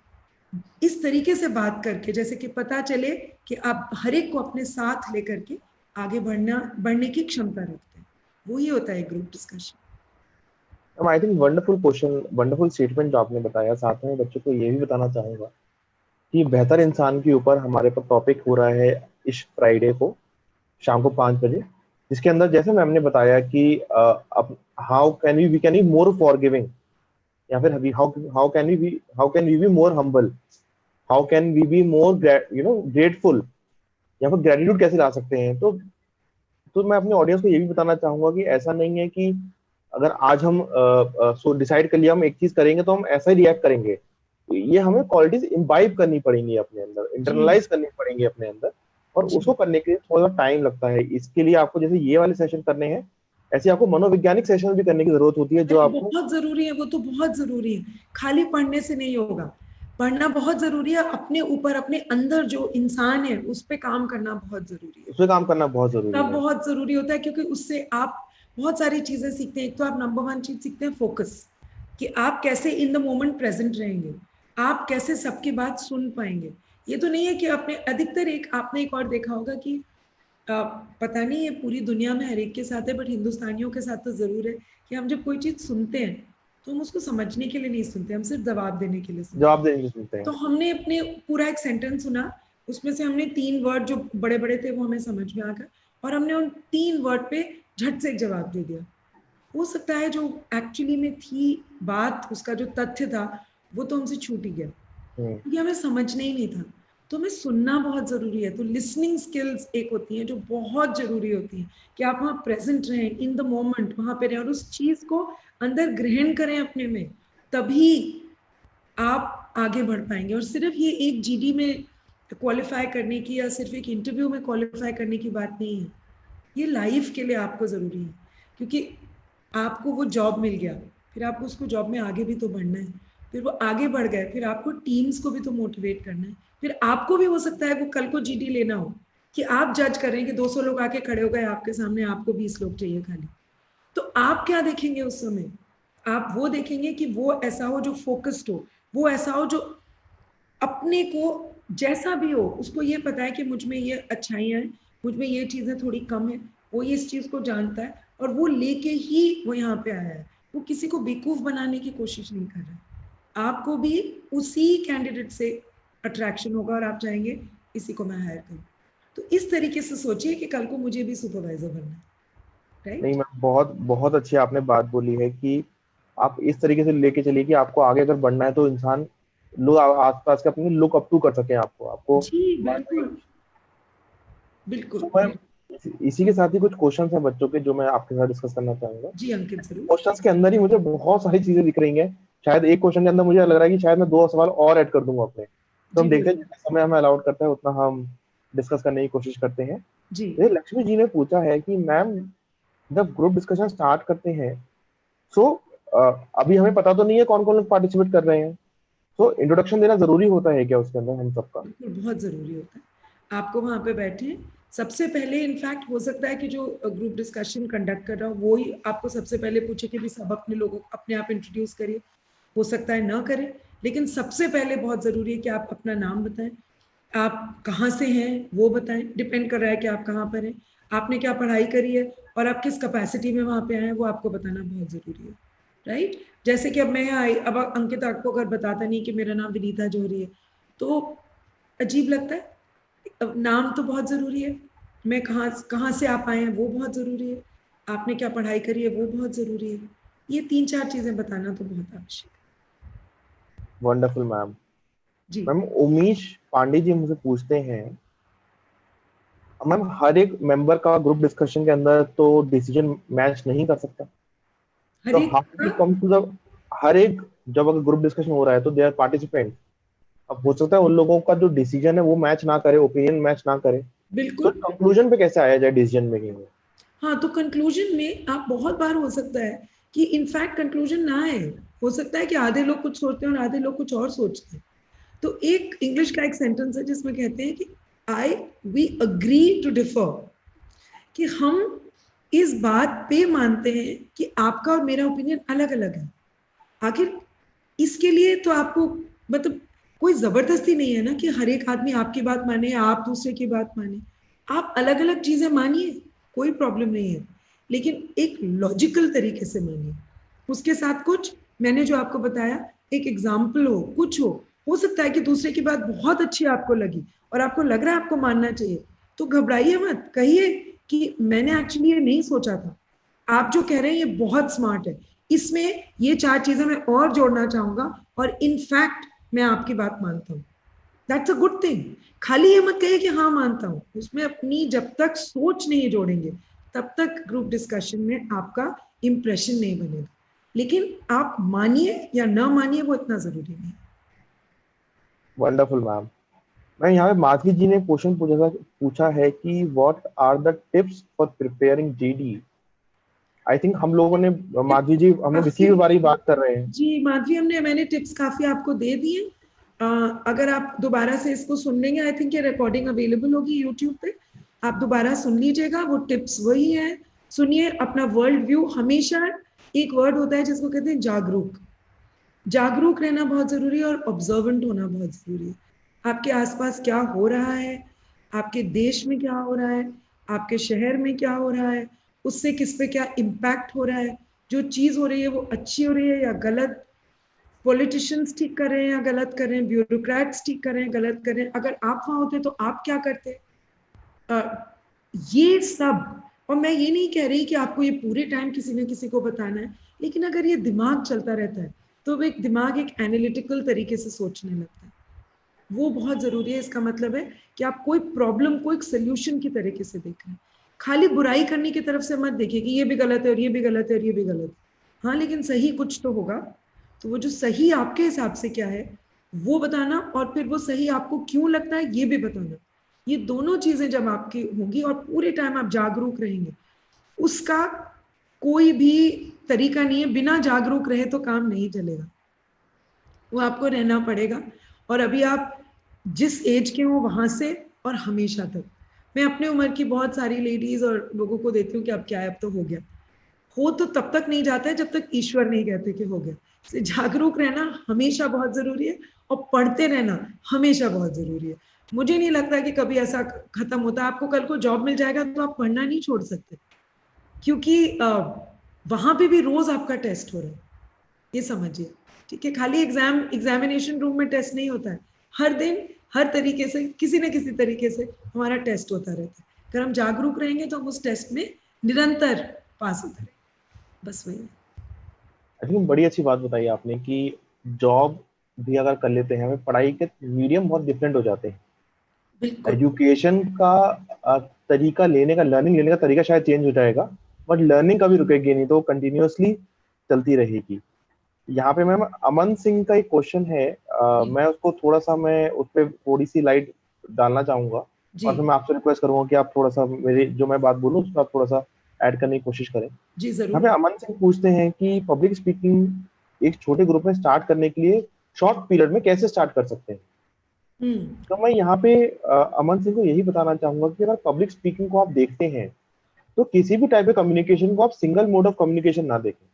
इस तरीके से बात करके जैसे कि पता चले कि आप हर एक को अपने साथ लेकर के आगे बढ़ने की क्षमता रखते हैं। वही होता है group discussion. I think wonderful question, wonderful statement जो आपने बताया। साथ में बच्चों को ये भी बताना चाहूंगा कि बेहतर इंसान के ऊपर हमारे पास टॉपिक हो रहा है इस फ्राइडे को शाम को 5 बजे, जिसके अंदर जैसे मैम ने बताया कि how can we can be more forgiving, या फिर how can we be more humble, how can we be more grateful, या फिर ग्रेटिट्यूड कैसे ला सकते हैं। तो मैं अपने ऑडियंस को ये भी बताना चाहूंगा कि ऐसा नहीं है कि अगर आज हम डिसाइड कर लिया हम एक चीज करेंगे तो हम ऐसा ही रिएक्ट करेंगे। ये हमें क्वालिटीज इम्बाइब करनी पड़ेंगी अपने अंदर, इंटरनलाइज करनी पड़ेंगी अपने अंदर, और उसको करने के लिए थोड़ा टाइम लगता है। इसके लिए आपको जैसे ये वाले सेशन करने हैं, ऐसे आपको मनोवैज्ञानिक सेशन भी करने की जरूरत होती है, जो आपको बहुत जरूरी है, वो तो बहुत जरूरी है। खाली पढ़ने से नहीं होगा, पढ़ना बहुत जरूरी है, अपने ऊपर, अपने अंदर जो इंसान है उस पर काम करना बहुत जरूरी है। उस पर काम करना बहुत जरूरी तब है। बहुत जरूरी होता है, क्योंकि उससे आप बहुत सारी चीजें सीखते हैं। एक तो आप नंबर 1 चीज सीखते हैं फोकस, कि आप कैसे इन द मोमेंट प्रेजेंट रहेंगे, आप कैसे सबकी बात सुन पाएंगे। ये तो नहीं है कि आपने अधिकतर आपने एक और देखा होगा कि पता नहीं ये पूरी दुनिया में हर एक के साथ है, बट हिंदुस्तानियों के साथ तो जरूर है कि हम जब कोई चीज सुनते हैं तो हम उसको समझने के लिए नहीं सुनते, हम सिर्फ जवाब देने के लिए सुनते हैं। जवाब देने के सुनते तो हैं। हमने अपने पूरा एक सेंटेंस सुना, उसमें से हमने 3 वर्ड जो बड़े बड़े थे वो हमें समझ में आ गए, और हमने उन 3 वर्ड पे झट से एक जवाब दे दिया। हो सकता है जो एक्चुअली में थी बात, उसका जो तथ्य था वो तो हमसे छूट ही गया, क्योंकि हमें समझना ही नहीं था। तो हमें सुनना बहुत जरूरी है। तो लिसनिंग स्किल्स एक होती हैं जो बहुत जरूरी होती हैं, कि आप वहाँ प्रेजेंट रहें, इन द मोमेंट वहां पे रहें और उस चीज को अंदर ग्रहण करें अपने में, तभी आप आगे बढ़ पाएंगे। और सिर्फ ये एक जीडी में क्वालिफाई करने की या सिर्फ एक इंटरव्यू में क्वालिफाई करने की बात नहीं है, ये लाइफ के लिए आपको जरूरी है। क्योंकि आपको वो जॉब मिल गया, फिर आपको उसको जॉब में आगे भी तो बढ़ना है, फिर वो आगे बढ़ गए, फिर आपको टीम्स को भी तो मोटिवेट करना है, फिर आपको भी हो सकता है वो कल को जीडी लेना हो, कि आप जज कर रहे हैं कि 200 लोग आके खड़े हो गए आपके सामने, आपको 20 लोग चाहिए खाली। तो आप क्या देखेंगे उस समय? आप वो देखेंगे कि वो ऐसा हो जो फोकस्ड हो, वो ऐसा हो जो अपने को जैसा भी हो उसको ये पता है कि मुझ में ये अच्छाइयाँ हैं, मुझ में ये चीजें थोड़ी कम है, वो ये इस चीज को जानता है और वो लेके ही वो यहाँ पे आया है। वो किसी को बेवकूफ बनाने की कोशिश नहीं कर रहा। आपको भी उसी कैंडिडेट से अट्रैक्शन होगा और आप चाहेंगे इसी को मैं हायर करूँ। तो इस तरीके से सोचिए कि कल को मुझे भी सुपरवाइजर बनना है, नहीं राइट? मैम, बहुत बहुत अच्छी आपने बात बोली है कि आप इस तरीके से लेके चलिए कि आपको आगे अगर बढ़ना है तो इंसान लोग आसपास के अपने लुक अप टू कर सके आपको आपको जी मानना बिल्कुल बिल्कुल। तो मैं इसी के साथ ही कुछ क्वेश्चंस हैं बच्चों के जो मैं आपके साथ डिस्कस करना चाहूंगा। जी अंकित जरूर। क्वेश्चंस के अंदर ही मुझे बहुत सारी चीजें दिख रही हैं। शायद एक क्वेश्चन के अंदर मुझे लग रहा है कि शायद मैं 2 सवाल और ऐड कर दूंगा अपने। तो जी हम देखते हैं बिल्कुल। जितना समय हमें अलाउड करता है उतना हम डिस्कस करने की कोशिश करते हैं। जी ये लक्ष्मी जी ने पूछा है कि मैम जब ग्रुप डिस्कशन स्टार्ट करते हैं सो अभी हमें पता तो नहीं है कौन कौन लोग पार्टिसिपेट कर रहे हैं, तो इंट्रोडक्शन देना जरूरी होता है क्या उसके अंदर हम सबका? बिल्कुल बहुत जरूरी होता है। आपको वहां पे बैठे सबसे पहले, इनफैक्ट हो सकता है कि जो ग्रुप डिस्कशन कंडक्ट कर रहा हो वो ही आपको सबसे पहले पूछे कि भी सब अपने लोगों अपने आप इंट्रोड्यूस करिए। हो सकता है ना करें, लेकिन सबसे पहले बहुत जरूरी है कि आप अपना नाम बताएं, आप कहाँ से हैं वो बताएं। डिपेंड कर रहा है कि आप कहाँ पर हैं, आपने क्या पढ़ाई करी है और आप किस कैपेसिटी में वहां पे आए हैं, वो आपको बताना बहुत जरूरी है, राइट? जैसे कि अब मैं यहाँ आई, अब अंकित आपको अगर बताता नहीं कि मेरा नाम विनीता जौहरी है तो अजीब लगता है। अब नाम तो बहुत जरूरी है, मैं कहाँ कहाँ से आप आए हैं वो बहुत जरूरी है, आपने क्या पढ़ाई करी है वो बहुत जरूरी है। ये 3-4 चीजें बताना तो बहुत आवश्यक वंडरफुल मैम। है। जी। मैम उमेश पांडे जी मुझे पूछते हैं मैम हर एक मेंबर का ग्रुप डिस्कशन के अंदर तो डिसीजन मैच नहीं कर सकता, हर तो एक हाउ डू का। यू कम टू द हर एक जब अगर ग्रुप डिस्कशन हो रहा है तो दे आर पार्टिसिपेंट, अब हो सकता है उन लोगों का जो डिसीजन है वो मैच ना करे, ओपिनियन मैच ना करे, तो बिल्कुल। कंक्लूजन पे कैसे आया जाए डिसीजन मेकिंग में? हाँ, तो कंक्लूजन में आप बहुत बार हो सकता है कि इनफैक्ट कंक्लूजन ना आए, हो सकता है कि आधे लोग कुछ सोचते हैं और आधे लोग कुछ और सोचते हैं। तो एक इंग्लिश का एक सेंटेंस है जिसमें कहते हैं कि आई वी अग्री टू डिफर, कि हम इस बात पे मानते हैं कि आपका और मेरा ओपिनियन अलग अलग है। आखिर इसके लिए तो आपको मतलब कोई जबरदस्ती नहीं है ना कि हर एक आदमी आपकी बात माने या आप दूसरे की बात माने। आप अलग अलग चीजें मानिए, कोई प्रॉब्लम नहीं है, लेकिन एक लॉजिकल तरीके से मानिए। उसके साथ कुछ मैंने जो आपको बताया एक एग्जाम्पल हो, कुछ हो सकता है कि दूसरे की बात बहुत अच्छी आपको लगी और आपको लग रहा है आपको मानना चाहिए, तो घबराइए मत, कहिए कि मैंने एक्चुअली ये नहीं सोचा था, आप जो कह रहे हैं ये बहुत स्मार्ट है, इसमें ये 4 चीजें मैं और जोड़ना चाहूंगा और इनफैक्ट मैं आपकी बात मानता हूँ। That's a good thing. खाली ये मत कहिए कि हाँ मानता हूँ, उसमें अपनी जब तक सोच नहीं जोड़ेंगे तब तक ग्रुप डिस्कशन में आपका इंप्रेशन नहीं बनेगा। लेकिन आप मानिए या ना मानिए वो इतना जरूरी नहीं है। Wonderful ma'am. मैं यहाँ पे माधवी जी ने क्वेश्चन पूछा है कि what are the tips for preparing GD. I think हम लोगों ने, माधवी जी हम लोग इसी के बारे में बात कर रहे हैं। जी माधवी, मैंने टिप्स काफी आपको दे दिए। अगर आप दोबारा से इसको सुन लेंगे, आई थिंक ये रिकॉर्डिंग अवेलेबल होगी यूट्यूब पे, आप दोबारा सुन लीजिएगा, वो टिप्स वही है। सुनिए अपना वर्ल्ड व्यू। हमेशा एक वर्ड होता है जिसको कहते हैं जागरूक। जागरूक रहना बहुत जरूरी है और ऑब्जर्वेंट होना बहुत जरूरी है। आपके आसपास क्या हो रहा है, आपके देश में क्या हो रहा है, आपके शहर में क्या हो रहा है, उससे किस पे क्या इम्पैक्ट हो रहा है, जो चीज हो रही है वो अच्छी हो रही है या गलत, पॉलिटिशियंस ठीक कर रहे हैं या गलत कर रहे हैं, ब्यूरोक्रेट्स ठीक कर रहे हैं गलत कर रहे हैं, अगर आप वहां होते तो आप क्या करते। ये सब। और मैं ये नहीं कह रही कि आपको ये पूरे टाइम किसी न किसी को बताना है, लेकिन अगर ये दिमाग चलता रहता है तो एक दिमाग एक एनालिटिकल तरीके से सोचने लगता है, वो बहुत जरूरी है। इसका मतलब है कि आप कोई प्रॉब्लम को एक सोल्यूशन की तरीके से देख रहे हैं, खाली बुराई करने की तरफ से मत देखिए कि ये भी गलत है और ये भी गलत है और ये भी गलत है। हाँ, लेकिन सही कुछ तो होगा, तो वो जो सही आपके हिसाब से क्या है वो बताना, और फिर वो सही आपको क्यों लगता है ये भी बताना। ये दोनों चीजें जब आपकी होंगी और पूरे टाइम आप जागरूक रहेंगे, उसका कोई भी तरीका नहीं है, बिना जागरूक रहे तो काम नहीं चलेगा, वो आपको रहना पड़ेगा। और अभी आप जिस एज के हो वहां से और हमेशा तक, मैं अपने उम्र की बहुत सारी लेडीज और लोगों को देती हूँ कि अब क्या है, अब तो हो गया। हो तो तब तक नहीं जाता है जब तक ईश्वर नहीं कहते कि हो गया। इसलिए जागरूक रहना हमेशा बहुत जरूरी है और पढ़ते रहना हमेशा बहुत जरूरी है। मुझे नहीं लगता कि कभी ऐसा खत्म होता है। आपको कल को जॉब मिल जाएगा तो आप पढ़ना नहीं छोड़ सकते, क्योंकि वहां पे भी रोज आपका टेस्ट हो रहा है, ये समझिए। ठीक है, खाली एग्जामिनेशन रूम में टेस्ट नहीं होता है, हर दिन हर तरीके से किसी न किसी तरीके से हमारा टेस्ट होता रहता है। अगर हम जागरूक रहेंगे तो हम उस टेस्ट में निरंतर पास होते रहेंगे। बस वही। आई थिंक बड़ी अच्छी बात बताई आपने कि जॉब भी अगर कर लेते हैं, हमें पढ़ाई के मीडियम बहुत डिफरेंट हो जाते हैं। बिल्कुल एजुकेशन का तरीका लेने का, लर्निंग लेने का तरीका शायद चेंज हो जाएगा, बट लर्निंग कभी रुकेगी नहीं, तो कंटिन्यूअसली चलती रहेगी। यहाँ पे मैम अमन सिंह का एक क्वेश्चन है, जी। मैं उसको थोड़ा सा, मैं उस पर थोड़ी सी लाइट डालना चाहूंगा, जी। और फिर मैं आपसे रिक्वेस्ट करूंगा कि आप थोड़ा सा मेरी जो मैं बात बोलूँ उसमें आप थोड़ा सा ऐड करने की कोशिश करें। जी यहाँ जरूर। पे अमन सिंह पूछते हैं कि पब्लिक स्पीकिंग एक छोटे ग्रुप में स्टार्ट करने के लिए शॉर्ट पीरियड में कैसे स्टार्ट कर सकते हैं। हम्म। तो मैं यहाँ पे अमन सिंह को यही बताना चाहूंगा कि अगर पब्लिक स्पीकिंग को आप देखते हैं, तो किसी भी टाइप के कम्युनिकेशन को आप सिंगल मोड ऑफ कम्युनिकेशन ना देखें।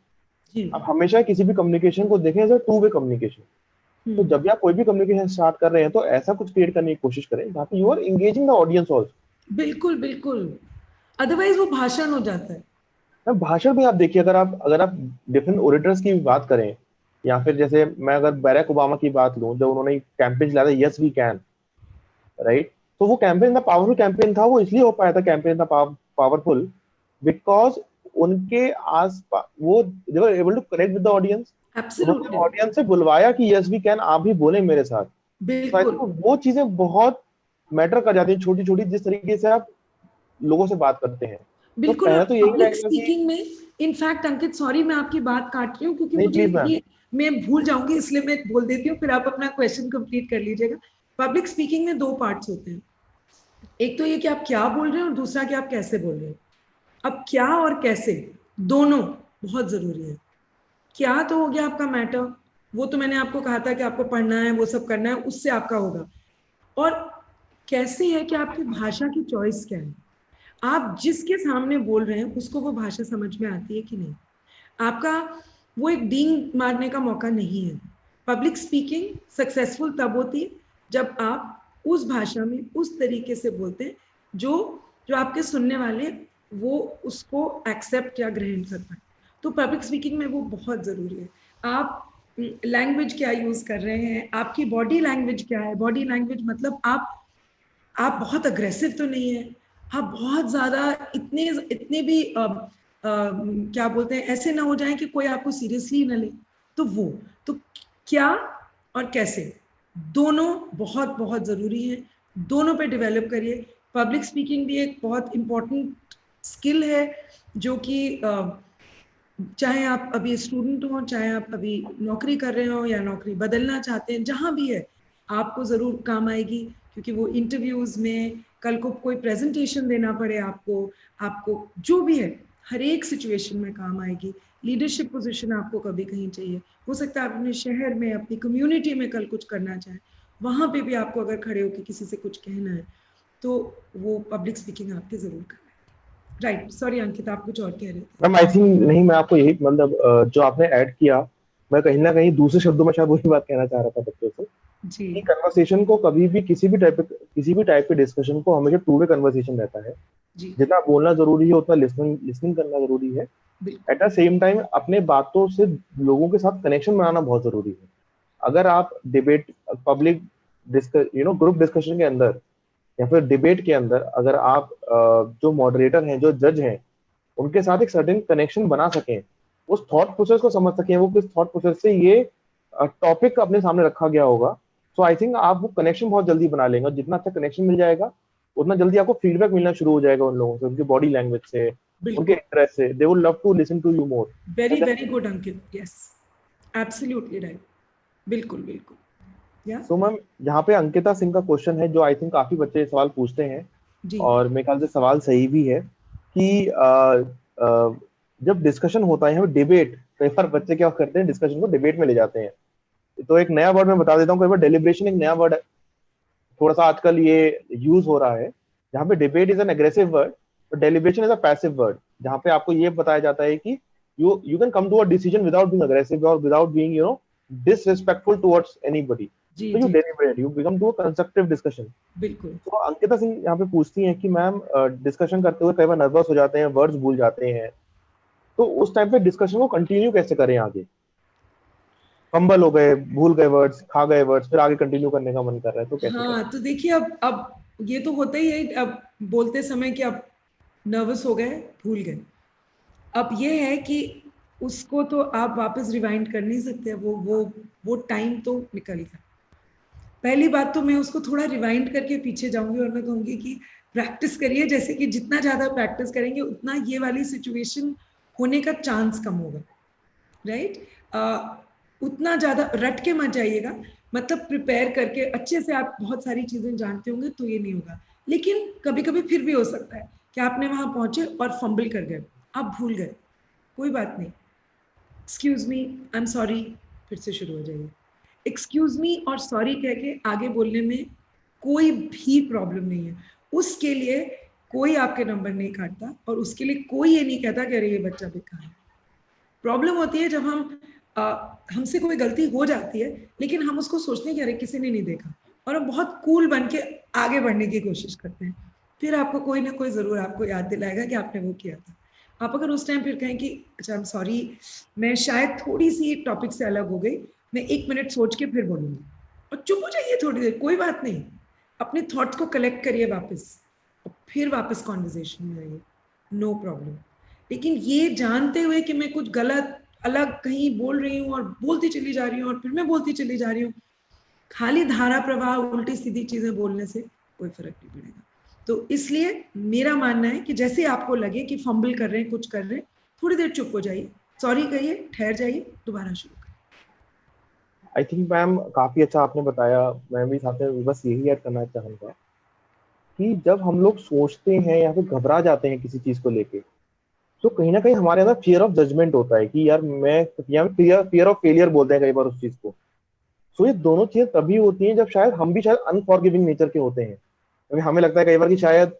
जी। आप हमेशा किसी भी कम्युनिकेशन को देखें as a two way communication. तो हम्म। जब भी आप कोई भी कम्युनिकेशन स्टार्ट कर रहे हैं, तो ऐसा कुछ क्रिएट करने की कोशिश करें जहाँ पे you are engaging the audience also. बिल्कुल बिल्कुल, अदरवाइज वो भाषण हो जाता है। भाषण में आप देखिए, अगर आप डिफरेंट ओरेटर्स की भी बात करें, या फिर जैसे मैं अगर बैरक ओबामा की बात लूं, जब उन्होंने कैंपेन चलाया था यस वी कैन, राइट, तो वो कैंपेन था, पावरफुल कैंपेन था। वो इसलिए हो पाया था, कैंपेन था पावरफुल, बिकॉज उनके आस वो they were able to connect with the audience. उन्होंने एब्सोल्युटली। ऑडियंस से बुलवाया कि यस वी कैन, आप भी बोले मेरे साथ। तो आई बिल्कुल थिंक वो चीजें बहुत मैटर कर जाती हैं, छोटी छोटी, जिस तरीके से आप लोगों से बात करते हैं। तो बिल्कुल। और पहले तो यही पब्लिक रहेगा कि स्पीकिंग में, इनफैक्ट अंकित सॉरी मैं आपकी बात काट रही हूँ क्योंकि नहीं, मुझे प्लीज मैम। ये मैं भूल जाऊंगी, इसलिए मैं बोल देती हूँ, फिर आप अपना क्वेश्चन कंप्लीट कर लीजिएगा। पब्लिक स्पीकिंग में दो पार्ट्स होते हैं, एक तो ये कि आप क्या बोल रहे हैं और दूसरा कि आप कैसे बोल रहे हैं। अब क्या और कैसे दोनों बहुत जरूरी है। क्या तो हो गया आपका मैटर, वो तो मैंने आपको कहा था कि आपको पढ़ना है, वो सब करना है, उससे आपका होगा। और कैसे है कि आपकी भाषा की चॉइस क्या है, आप जिसके सामने बोल रहे हैं उसको वो भाषा समझ में आती है कि नहीं। आपका वो एक डींग मारने का मौका नहीं है। पब्लिक स्पीकिंग सक्सेसफुल तब होती है जब आप उस भाषा में उस तरीके से बोलते हैं जो जो आपके सुनने वाले वो उसको एक्सेप्ट या ग्रहण कर पाए। तो पब्लिक स्पीकिंग में वो बहुत जरूरी है। आप लैंग्वेज क्या यूज कर रहे हैं, आपकी बॉडी लैंग्वेज क्या है। बॉडी लैंग्वेज मतलब आप बहुत अग्रेसिव तो नहीं है, आप बहुत ज्यादा इतने इतने भी क्या बोलते हैं ऐसे ना हो जाए कि कोई आपको सीरियसली ना ले। तो वो तो क्या और कैसे दोनों बहुत बहुत जरूरी है, दोनों पे डेवलप करिए। पब्लिक स्पीकिंग भी एक बहुत इंपॉर्टेंट स्किल है जो कि चाहे आप अभी स्टूडेंट हो, चाहे आप अभी नौकरी कर रहे हो या नौकरी बदलना चाहते हैं, जहां भी है आपको जरूर काम आएगी। क्योंकि वो इंटरव्यूज में कल को कोई प्रेजेंटेशन देना पड़े आपको, आपको जो भी है हर एक सिचुएशन में काम आएगी। लीडरशिप पोजीशन आपको कभी कहीं चाहिए, हो सकता है आप अपने शहर में अपनी कम्युनिटी में कल कुछ करना चाहें, वहां पे भी आपको अगर खड़े होकर किसी से कुछ कहना है तो वो पब्लिक स्पीकिंग आपके जरूर करना राइट, सॉरी अंकित, आप कुछ और कह रहे थे। मैम आई थिंक नहीं, मैं आपको यही मतलब जो आपने ऐड किया, मैं कहीं ना कहीं दूसरे शब्दों में शायद वही बात कहना चाह रहा था बच्चों से जी कि कन्वर्सेशन को कभी भी किसी भी टाइप के डिस्कशन को हमेशा टू वे कन्वर्सेशन रहता है। जी जितना बोलना जरूरी है उतना लिसनिंग लिसनिंग करना जरूरी है। बिल्कुल। एट द सेम टाइम अपने बातों से लोगों के साथ कनेक्शन बनाना बहुत जरूरी है। अगर आप डिबेट, पब्लिक ग्रुप डिस्कशन के अंदर या फिर डिबेट के अंदर अगर आप जो मॉडरेटर हैं, जो जज हैं, उनके साथ एक सर्टेन कनेक्शन बना सकें, उस थॉट प्रोसेस को समझ सकें, वो किस थॉट प्रोसेस से ये टॉपिक अपने सामने रखा गया होगा, सो आई थिंक आप वो कनेक्शन बहुत जल्दी बना लेंगे। और जितना अच्छा कनेक्शन मिल जाएगा उतना जल्दी आपको फीडबैक मिलना शुरू हो जाएगा उन लोगों से, उनकी बॉडी लैंग्वेज से, उनके बिल्कुल, इंटरेस्ट से। They would love to listen to you more. Very very good Ankit, yes, absolutely right, बिल्कुल बिल्कुल। या सो मैम, यहाँ पे अंकिता सिंह का क्वेश्चन है जो आई थिंक काफी बच्चे सवाल पूछते हैं, जी और मेरे ख्याल से सवाल सही भी है कि जब डिस्कशन होता है यहाँ पे डिबेट, कई बार बच्चे क्या करते हैं, डिस्कशन को डिबेट में ले जाते हैं। तो एक नया वर्ड मैं बता देता हूँ, कई बार डेलिब्रेशन एक नया वर्ड थोड़ा सा आजकल ये यूज हो रहा है, जहाँ पे debate is an aggressive word और deliberation is a passive word, जहाँ पे आपको ये बताया जाता है कि you can come to a decision without being aggressive और without being disrespectful towards anybody. जी तो यू जी deliberate, you become to a constructive discussion. बिल्कुल। तो अंकिता सिंह यहाँ पे पूछती हैं कि मैम डिस्कशन करते हुए कई बार नर्वस हो जाते हैं, वर्ड्स भूल जाते हैं, तो उस टाइम पे डिस्कशन को कंटिन्यू कैसे करें आगे? फंबल हो गए, भूल गए वर्ड्स, खा गए वर्ड्स, फिर आगे कंटिन्यू करने का मन कर रहा है, तो कैसे करें? हाँ तो देखिए, अब ये तो होता ही है, अब बोलते समय कि अब नर्वस हो गए, भूल गए। अब ये है कि उसको तो आप वापस रिवाइंड कर नहीं सकते, वो टाइम तो निकल गया। पहली बात तो मैं उसको थोड़ा रिवाइंड करके पीछे जाऊंगी और मैं कहूंगी कि प्रैक्टिस करिए, जैसे कि जितना ज्यादा प्रैक्टिस करेंगे उतना ये वाली सिचुएशन होने का चांस कम होगा, राइट। उतना ज्यादा रट के मत जाइएगा, मतलब प्रिपेयर करके अच्छे से आप बहुत सारी चीजें जानते होंगे तो ये नहीं होगा। लेकिन कभी कभी फिर भी हो सकता है कि आपने वहां पहुंचे और फंबल कर गए, आप भूल गए, कोई बात नहीं, excuse me, I am sorry, फिर से शुरू हो जाइए। एक्सक्यूज मी और सॉरी कह के आगे बोलने में कोई भी प्रॉब्लम नहीं है। उसके लिए कोई आपके नंबर नहीं काटता और उसके लिए कोई ये नहीं कहता कि अरे ये बच्चा बेकार है। प्रॉब्लम होती है जब हमसे कोई गलती हो जाती है लेकिन हम उसको सोचने की अरे किसी ने नहीं देखा, और हम बहुत कूल बन के आगे बढ़ने की कोशिश करते हैं। फिर आपको कोई ना कोई जरूर आपको याद दिलाएगा कि आपने वो किया था। आप अगर उस टाइम फिर कहें कि अच्छा आई एम सॉरी, मैं शायद थोड़ी सी टॉपिक से अलग हो गई, मैं 1 मिनट सोच के फिर बोलूंगी, और चुप हो जाइए थोड़ी देर, कोई बात नहीं, अपने थॉट्स को कलेक्ट करिए वापस और फिर वापस कॉन्वर्जेशन में आइए, नो प्रॉब्लम। लेकिन ये जानते हुए कि मैं कुछ गलत अलग कहीं बोल रही हूँ और बोलती चली जा रही हूँ और फिर मैं बोलती चली जा रही हूँ, खाली धारा प्रवाह उल्टी सीधी चीजें बोलने से कोई फर्क नहीं पड़ेगा। तो इसलिए मेरा मानना है कि जैसे आपको लगे कि फंबल कर रहे हैं, कुछ कर रहे हैं, थोड़ी देर चुप हो जाइए, सॉरी कहिए, ठहर जाइए, दोबारा शुरू करिए। आई थिंक मैम काफी अच्छा आपने बताया। मैं भी साथ में बस यही ऐड करना चाहूंगा कि जब हम लोग सोचते हैं या फिर घबरा जाते हैं किसी चीज को लेके, तो कहीं ना कहीं हमारे अंदर फियर ऑफ जजमेंट होता है कि यार मैं, या फियर फियर ऑफ फेलियर बोलते हैं कई बार उस चीज को। सो ये दोनों चीजें तभी होती हैं जब शायद हम भी शायद अनफॉरगिविंग नेचर के होते हैं। क्योंकि हमें लगता है कई बार कि शायद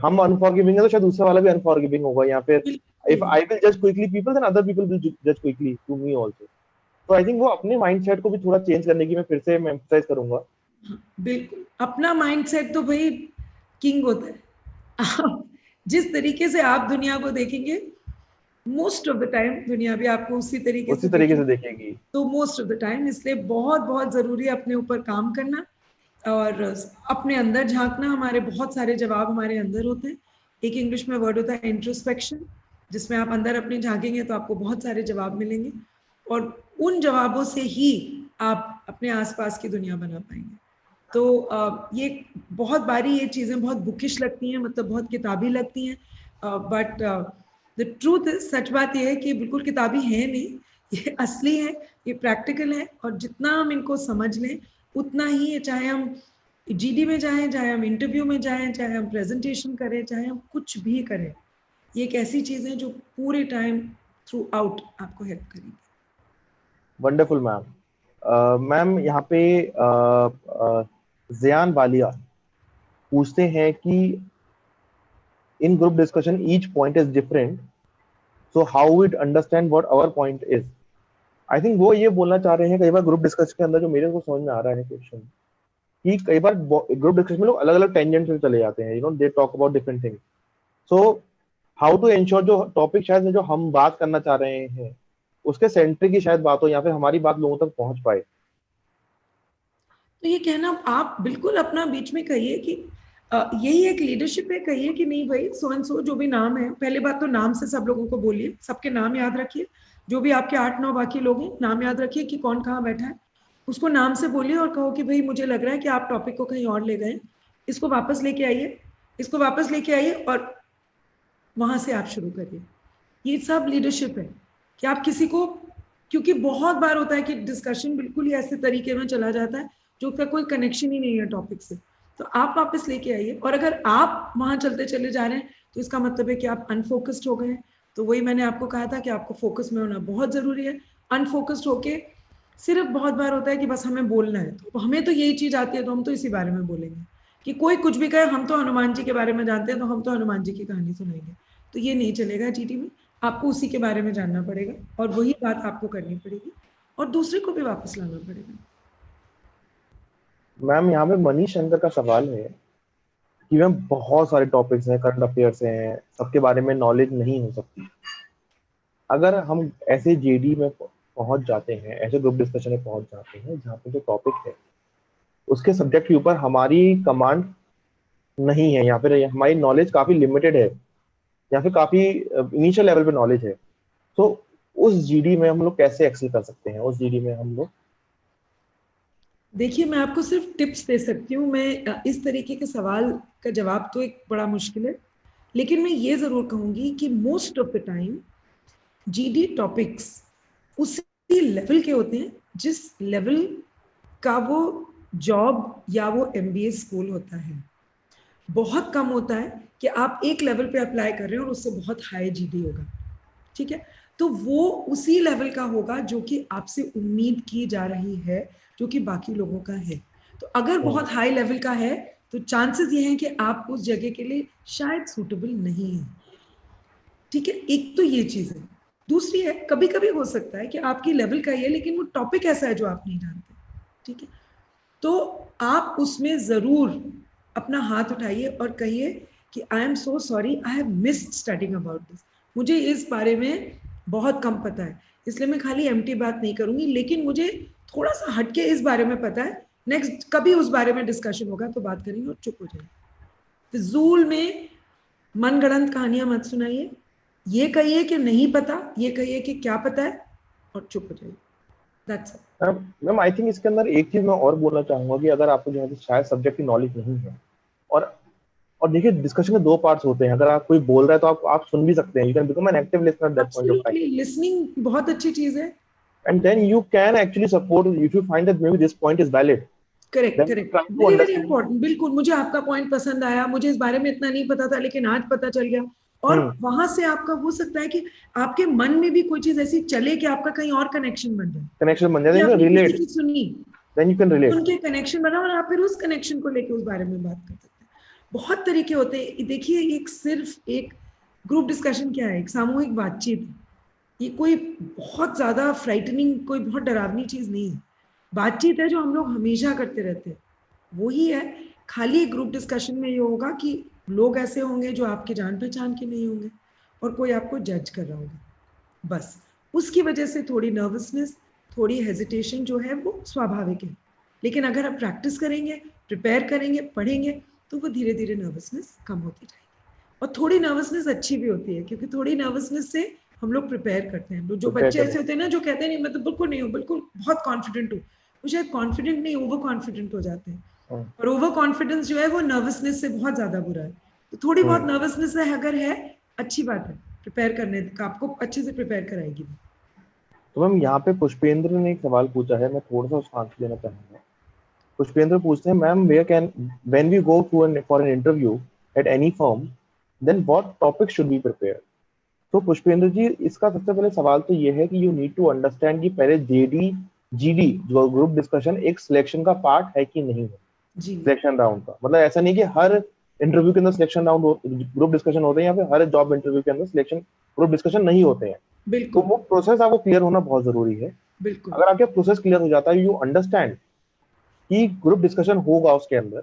हम अनफॉरगिविंग है तो शायद दूसरा वाला भी अनफॉरगिविंग होगा, या फिर इफ बिल्कुल आई विल जज quickly people then other people will जज क्विकली टू मी आल्सो। तो आई थिंक वो अपने माइंडसेट को भी थोड़ा चेंज करने की मैं फिर से मैं एम्फसाइज करूंगा। बिल्कुल, अपना माइंडसेट तो भाई किंग होता है। आप जिस तरीके से आप दुनिया को देखेंगे, मोस्ट ऑफ द टाइम दुनिया भी आपको उसी तरीके उसी से तरीके से देखेगी। देखेंगी। तो मोस्ट ऑफ द टाइम इसलिए बहुत बहुत जरूरी है अपने ऊपर काम करना और अपने अंदर झांकना। हमारे बहुत सारे जवाब हमारे अंदर होते हैं। एक इंग्लिश में वर्ड होता है इंट्रोस्पेक्शन, जिसमें आप अंदर अपने झांकेंगे तो आपको बहुत सारे जवाब मिलेंगे और उन जवाबों से ही आप अपने आसपास की दुनिया बना पाएंगे। तो ये बहुत बारी ये चीज़ें बहुत बुकिश लगती हैं, मतलब बहुत किताबी लगती हैं, बट द ट्रूथ, सच बात ये है कि बिल्कुल किताबी है नहीं, ये असली है, ये प्रैक्टिकल है। और जितना हम इनको समझ लें उतना ही, चाहे हम जीडी में जाएं, चाहे हम इंटरव्यू में जाएं, चाहे हम प्रेजेंटेशन करें, चाहे हम कुछ भी करें, ये एक ऐसी चीज़ है जो पूरे टाइम थ्रू आउट आपको हेल्प करेगी। Wonderful ma'am. मैम यहाँ पे जियान वालिया पूछते हैं कि in group discussion each point is different, so how we understand what our point is. I think वो ये बोलना चाह रहे हैं कई बार ग्रुप डिस्कशन के अंदर, जो मेरे को समझ में आ रहा है क्वेश्चन, कि कई बार ग्रुप डिस्कशन में लोग अलग अलग टेंजेंट से चले जाते हैं, they talk about different things. So how to ensure जो टॉपिक शायद जो हम बात करना चाह रहे हैं उसके सेंट्रिक की शायद बात हो, या फिर हमारी बात लोगों तक पहुंच पाए. तो ये कहना आप बिल्कुल अपना बीच में कहिए कि यही एक लीडरशिप है, कहिए कि नहीं भाई सो एंड सो जो भी नाम है, पहले बात तो नाम से सब लोगों को बोलिए, सबके नाम याद रखिए, जो भी आपके 8-9 बाकी लोग हैं नाम याद रखिए कि कौन कहाँ बैठा है, उसको नाम से बोलिए और कहो कि भाई मुझे लग रहा है कि आप टॉपिक को कहीं और ले गए, इसको वापस लेके आइए, इसको वापस लेके आइए और वहां से आप शुरू करिए. ये सब लीडरशिप है कि आप किसी को, क्योंकि बहुत बार होता है कि डिस्कशन बिल्कुल ही ऐसे तरीके में चला जाता है जो उसका कोई कनेक्शन ही नहीं है टॉपिक से, तो आप वापस लेके आइए. और अगर आप वहां चलते चले जा रहे हैं तो इसका मतलब है कि आप अनफोकस्ड हो गए हैं. तो वही मैंने आपको कहा था कि आपको फोकस में होना बहुत जरूरी है. अनफोकस्ड होके सिर्फ बहुत बार होता है कि बस हमें बोलना है, तो हमें तो यही चीज आती है तो हम तो इसी बारे में बोलेंगे, कि कोई कुछ भी कहे हम तो हनुमान जी के बारे में जानते हैं तो हम तो हनुमान जी की कहानी सुनाएंगे. तो ये नहीं चलेगा जीडी में, आपको उसी के बारे में जानना पड़ेगा और वही बात आपको करनी पड़ेगी और दूसरे को भी वापस लाना पड़ेगा. मैम यहाँ पे मनीष शंकर का सवाल है कि मैम बहुत सारे टॉपिक्स हैं, करंट अफेयर्स हैं, सबके बारे में नॉलेज नहीं हो सकती. अगर हम ऐसे जेडी में पहुंच जाते हैं, ऐसे ग्रुप डिस्कशन में पहुंच जाते हैं जहाँ पे जो टॉपिक है उसके सब्जेक्ट के ऊपर हमारी कमांड नहीं है, या फिर हमारी नॉलेज काफी लिमिटेड है, या फिर काफी इनिशियल लेवल पे नॉलेज है, तो उस जीडी में हम लोग कैसे एक्सेल कर सकते हैं? उस जीडी में हम लोग, देखिए मैं आपको सिर्फ टिप्स दे सकती हूँ. मैं इस तरीके के सवाल का जवाब तो एक बड़ा मुश्किल है, लेकिन मैं ये जरूर कहूंगी कि most of the time GD topics उसी लेवल के होते हैं जिस लेवल का वो जॉब या वो एमबीए स्कूल होता है. बहुत कम होता है कि आप एक लेवल पे अप्लाई कर रहे हो और उससे बहुत हाई जीडी होगा. ठीक है, तो वो उसी लेवल का होगा जो कि आपसे उम्मीद की जा रही है, जो कि बाकी लोगों का है. तो अगर बहुत हाई लेवल का है तो चांसेस ये हैं कि आप उस जगह के लिए शायद सूटेबल नहीं है. ठीक है, एक तो ये चीज है. दूसरी है, कभी कभी हो सकता है कि आपकी लेवल का ही है लेकिन वो टॉपिक ऐसा है जो आप नहीं जानते. ठीक है, तो आप उसमें जरूर अपना हाथ उठाइए और कहिए कि I am so sorry, I have missed studying about this. मुझे इस बारे में बहुत कम पता है, इसलिए मैं खाली एम्प्टी बात नहीं करूंगी, लेकिन मुझे थोड़ा सा हटके इस बारे में पता है. नेक्स्ट कभी उस बारे में डिस्कशन होगा तो बात करेंगे और चुप हो जाइए. फिजूल में मनगढ़ंत कहानियां मत सुनाइए. ये कहिए कि नहीं पता, ये कहिए कि क्या पता है और चुप हो जाइए. That's it. Ma'am I think इसके अंदर एक चीज मैं और बोलना चाहूंगा कि अगर आपको जो है शायद सब्जेक्ट की नॉलेज नहीं है, और देखिए डिस्कशन में दो पार्ट्स होते हैं. अगर आप कोई बोल रहा है तो आप सुन भी सकते हैं, you can become an active listener at that point of time. Absolutely, listening बहुत अच्छी चीज है. And then you can actually support if you find that may be this point is valid. Correct correct, very very important. बिल्कुल, मुझे आपका point पसंद आया, मुझे इस बारे में इतना नहीं पता था लेकिन आज पता चल गया. और वहां से आपका हो सकता है कि आपके मन में भी कोई चीज ऐसी चले कि आपका कहीं और कनेक्शन बन जाए, रिलेट, सुनी, देन यू कैन रिलेट, उनके कनेक्शन बना और आप फिर उस कनेक्शन को लेके उस बारे में बात कर सकते हैं. बहुत तरीके होते हैं. देखिए, एक सिर्फ एक ग्रुप डिस्कशन क्या है, एक सामूहिक बातचीत. ये कोई बहुत ज्यादा फ्राइटनिंग, कोई बहुत डरावनी चीज नहीं है. बातचीत है जो हम लोग हमेशा करते रहते हैं, वही है. खाली ग्रुप डिस्कशन में ये होगा कि लोग ऐसे होंगे जो आपके जान पहचान के नहीं होंगे और कोई आपको जज कर रहा होगा, बस उसकी वजह से थोड़ी नर्वसनेस, थोड़ी हेजिटेशन जो है वो स्वाभाविक है. लेकिन अगर आप प्रैक्टिस करेंगे, प्रिपेयर करेंगे, पढ़ेंगे, तो वो धीरे धीरे नर्वसनेस कम होती जाएगी. और थोड़ी नर्वसनेस अच्छी भी होती है, क्योंकि थोड़ी नर्वसनेस से हम लोग प्रिपेयर करते हैं. जो बच्चे ऐसे होते हैं ना जो कहते हैं नहीं मैं तो बिल्कुल नहीं हूँ, बिल्कुल बहुत कॉन्फिडेंट हूँ, वो शायद कॉन्फिडेंट नहीं, ओवर कॉन्फिडेंट हो जाते हैं. और ओवर कॉन्फिडेंस जो है वो नर्वसनेस से बहुत ज्यादा बुरा है. तो थोड़ी बहुत नर्वसनेस अगर है, अच्छी बात है, प्रिपेयर करने का आपको अच्छे से प्रिपेयर कराएगी. तो मैम यहाँ पे पुष्पेंद्र ने एक सवाल पूछा है, मैं थोड़ा सा उसका आंसर देना चाहूंगा. पुष्पेंद्र पूछते हैं, ma'am where can when we go for an interview at any firm then what topic should be prepare. तो पुष्पेंद्र जी, इसका सबसे पहले सवाल तो ये है कि यू नीड टू अंडरस्टैंड कि पहले जेडी जीडी जो ग्रुप डिस्कशन एक सिलेक्शन का पार्ट है कि नहीं है. सिलेक्शन राउंड का मतलब ऐसा नहीं कि हर इंटरव्यू के अंदर सिलेक्शन राउंड, ग्रुप डिस्कशन होते हैं, या फिर हर जॉब इंटरव्यू के अंदर सिलेक्शन ग्रुप डिस्कशन नहीं होते हैं। तो बिल्कुल वो प्रोसेस आपको क्लियर होना बहुत जरूरी है। बिल्कुल अगर आपके प्रोसेस क्लियर हो जाता है, यू अंडरस्टैंड कि ग्रुप डिस्कशन होगा उसके अंदर,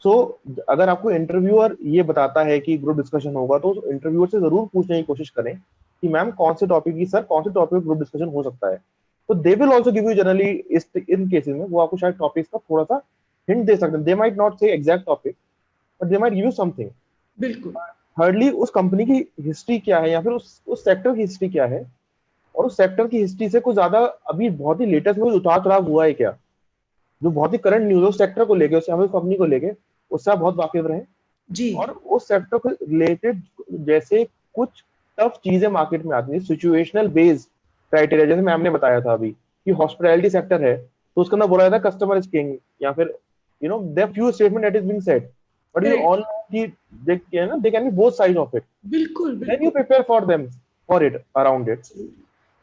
सो अगर आपको इंटरव्यूअर ये बताता है कि ग्रुप डिस्कशन होगा, तो इंटरव्यूअर से जरूर पूछने की कोशिश करें कि मैम कौन से टॉपिक की, सर कौन से टॉपिक ग्रुप डिस्कशन हो सकता है। तो they will also give you generally, इस इन केसेस में वो आपको शायद टॉपिक्स का थोड़ा सा हिंट दे सकते हैं। दे माइट नॉट से exact topic, but they might give you something. बिल्कुल थर्डली, उस कंपनी की हिस्ट्री क्या है, या फिर उस सेक्टर की हिस्ट्री क्या है, और उस सेक्टर की हिस्ट्री से कुछ ज्यादा अभी बहुत ही लेटेस्ट में उतार चढ़ाव हुआ है क्या, जो बहुत ही करंट न्यूज है उस सेक्टर को लेके, उस कंपनी को लेके, उससे आप बहुत वाकिफ रहे। जी और उस सेक्टर को रिलेटेड जैसे कुछ टफ चीजें मार्केट में आती है, सिचुएशनल बेस्ड क्राइटेरिया, जैसे मैम ने बताया था अभी कि हॉस्पिटैलिटी सेक्टर है, तो उसके अंदर बोला जाता है कस्टमर इज किंग, या फिर there few statement that is being said, but we correct all know कि they can be both side of it, बिल्कुल देन यू बिल्कुल। Prepare for them, for it, around it.